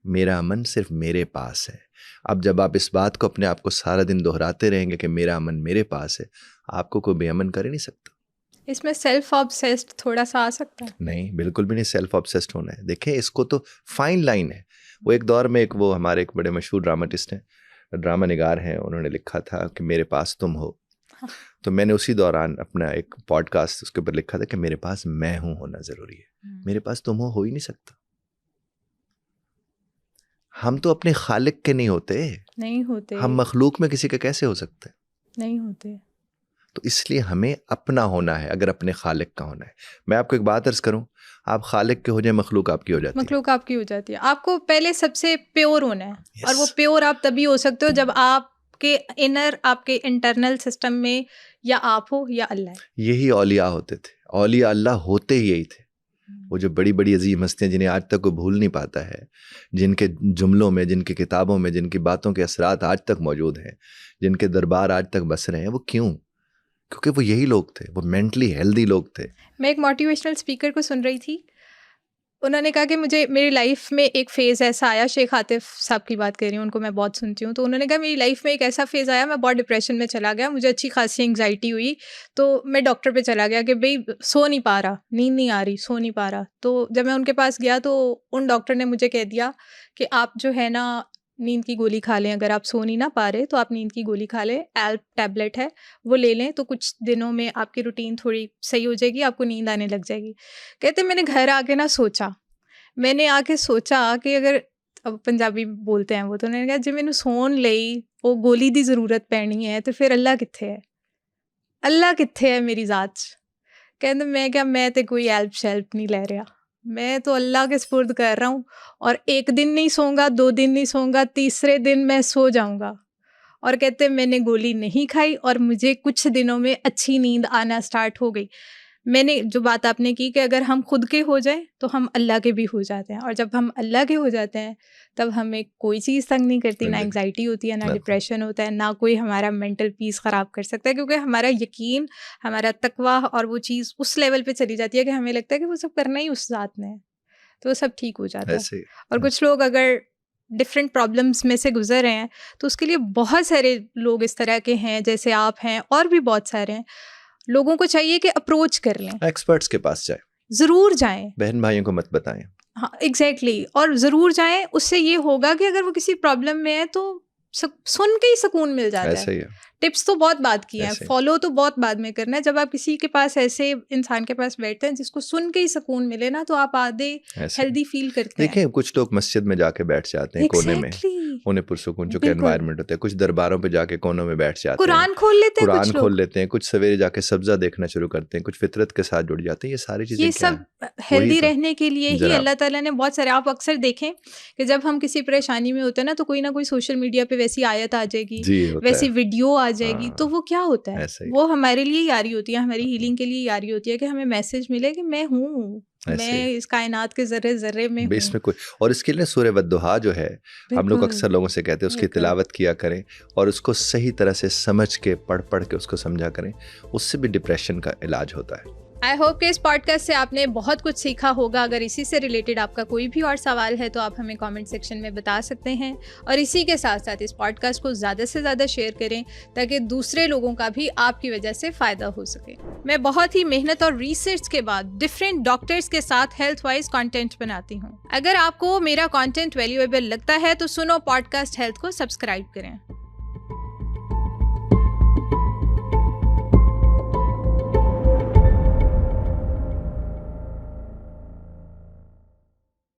मेरा अमन सिर्फ मेरे पास है। अब जब आप इस बात को अपने आप को सारा दिन दोहराते रहेंगे कि मेरा अमन मेरे पास है, आपको कोई बेअमन कर ही नहीं सकता। इसमें सेल्फ ऑब्सेस्ड थोड़ा सा आ सकता है? नहीं, बिल्कुल भी नहीं सेल्फ ऑब्सेस्ड होना है। देखिए, इसको तो फाइन लाइन है। वो एक दौर में वो हमारे एक बड़े मशहूर ड्रामाटिस्ट हैं, ड्रामा निगार हैं, उन्होंने लिखा था कि मेरे पास तुम हो। तो मैंने उसी दौरान अपना एक पॉडकास्ट उसके ऊपर लिखा था कि मेरे पास मैं हूँ होना ज़रूरी है, मेरे पास तुम हो ही नहीं सकता। हम तो अपने खालिक के नहीं होते, हम मखलूक में किसी के कैसे हो सकते हैं? नहीं होते। तो इसलिए हमें अपना होना है, अगर अपने खालिक का होना है। मैं आपको एक बात अर्ज करूं, आप खालिक के हो जाए, मखलूक आपकी हो जाती है। मखलूक आपकी हो जाती है। आपको पहले सबसे प्योर होना है। yes. और वो प्योर आप तभी हो सकते हो जब आपके इनर, आपके इंटरनल सिस्टम में या आप हो या अल्लाह है। यही औलिया होते थे, औलिया अल्लाह होते ही यही थे। वो जो बड़ी बड़ी अजीम हस्तियाँ जिन्हें आज तक कोई भूल नहीं पाता है, जिनके जुमलों में, जिनकी किताबों में, जिनकी बातों के असरात आज तक मौजूद हैं, जिनके दरबार आज तक बस रहे हैं, वो क्यों? क्योंकि वो यही लोग थे, वो मेंटली हेल्दी लोग थे। मैं एक मोटिवेशनल स्पीकर को सुन रही थी, उन्होंने कहा कि मुझे मेरी लाइफ में एक फ़ेज़ ऐसा आया, शेख आतिफ साहब की बात कर रही हूँ, उनको मैं बहुत सुनती हूँ। तो उन्होंने कहा मेरी लाइफ में एक ऐसा फ़ेज़ आया, मैं बहुत डिप्रेशन में चला गया, मुझे अच्छी खासी एंग्जाइटी हुई, तो मैं डॉक्टर पे चला गया कि भाई सो नहीं पा रहा, नींद नहीं आ रही, सो नहीं पा रहा। तो जब मैं उनके पास गया तो उन डॉक्टर ने मुझे कह दिया कि आप जो है ना नींद की गोली खा लें, अगर आप सो नहीं ना पा रहे तो आप नींद की गोली खा लें, एल्प टैबलेट है वो ले लें, तो कुछ दिनों में आपकी रूटीन थोड़ी सही हो जाएगी, आपको नींद आने लग जाएगी। कहते मैंने घर आके ना सोचा, मैंने आके सोचा कि अगर, अब पंजाबी बोलते हैं वो, तो उन्होंने कहा जे मैनू सोन लई वो गोली दी ज़रूरत पैनी है तो फिर अल्लाह कित्थे है, अल्लाह कित्थे है मेरी ज़ात च। कहते मैं क्या, मैं तो कोई हेल्प शेल्प नहीं ले रहा, मैं तो अल्लाह के स्पुर्द कर रहा हूँ, और एक दिन नहीं सोऊंगा, 2 दिन नहीं सोऊंगा, तीसरे दिन मैं सो जाऊंगा। और कहते मैंने गोली नहीं खाई और मुझे कुछ दिनों में अच्छी नींद आना स्टार्ट हो गई। मैंने जो बात आपने की कि अगर हम खुद के हो जाएं तो हम अल्लाह के भी हो जाते हैं, और जब हम अल्लाह के हो जाते हैं तब हमें कोई चीज़ तंग नहीं करती, ना एंग्जाइटी होती है, ना डिप्रेशन होता है, ना कोई हमारा मेंटल पीस ख़राब कर सकता है, क्योंकि हमारा यकीन, हमारा तकवा और वो चीज़ उस लेवल पे चली जाती है कि हमें लगता है कि वो सब करना ही उस ज़ात ने है, तो वो सब ठीक हो जाता है। और कुछ लोग अगर डिफरेंट प्रॉब्लम्स में से गुजर रहे हैं तो उसके लिए बहुत सारे लोग इस तरह के हैं, जैसे आप हैं और भी बहुत सारे हैं। लोगों को चाहिए कि अप्रोच कर लें, एक्सपर्ट्स के पास जाएं, ज़रूर जाएं, बहन भाइयों को मत बताएं। हाँ एग्जैक्टली, और ज़रूर जाएं। उससे ये होगा कि अगर वो किसी प्रॉब्लम में है तो सुन के ही सुकून मिल जाता है। ऐसा ही है। टिप्स तो बहुत बात की है, फॉलो तो बहुत बाद में करना है। जब आप किसी के पास, ऐसे इंसान के पास बैठते हैं जिसको सुन के ही सुकून मिले ना, तो आप आधे हेल्दी फील करते हैं। देखिए कुछ लोग मस्जिद में जाके बैठ जाते हैं कोने में, उन्हें पुरसुकून चुके एनवायरनमेंट होते हैं। कुछ दरबारों पे जाके कोनों में बैठ जाते हैं, कुरान खोल लेते हैं, कुछ सवेरे जाके सब्जा देखना शुरू करते हैं, कुछ फितरत के साथ जुड़ जाते हैं। ये सारी चीजें, ये सब हेल्दी रहने के लिए ही अल्लाह ताला ने बहुत सारे, आप अक्सर देखें कि जब हम किसी परेशानी में होते हैं ना, तो कोई ना कोई सोशल मीडिया पे वैसी आयत आ जाएगी, वैसी वीडियो आ जाएगी, तो वो क्या होता है, वो हमारे लिए ही आ रही होती है, हमारी हीलिंग के लिए ही आ रही होती है कि हमें मैसेज मिले कि मैं हूँ, मैं इस कायनात के जर्रे जर्रे में हूँ। इसमें कोई, और इसके लिए सूरह वद्दुहा जो है, हम लोग अक्सर लोगों से कहते हैं उसकी तिलावत किया करें और उसको सही तरह से समझ के पढ़ के उसको समझा करें, उससे भी डिप्रेशन का इलाज होता है। आई होप कि इस पॉडकास्ट से आपने बहुत कुछ सीखा होगा। अगर इसी से रिलेटेड आपका कोई भी और सवाल है तो आप हमें कमेंट सेक्शन में बता सकते हैं, और इसी के साथ साथ इस पॉडकास्ट को ज़्यादा से ज़्यादा शेयर करें ताकि दूसरे लोगों का भी आपकी वजह से फ़ायदा हो सके। मैं बहुत ही मेहनत और रिसर्च के बाद डिफरेंट डॉक्टर्स के साथ हेल्थ वाइज कॉन्टेंट बनाती हूँ। अगर आपको मेरा कॉन्टेंट वैल्यूएबल लगता है तो सुनो पॉडकास्ट हेल्थ को सब्सक्राइब करें।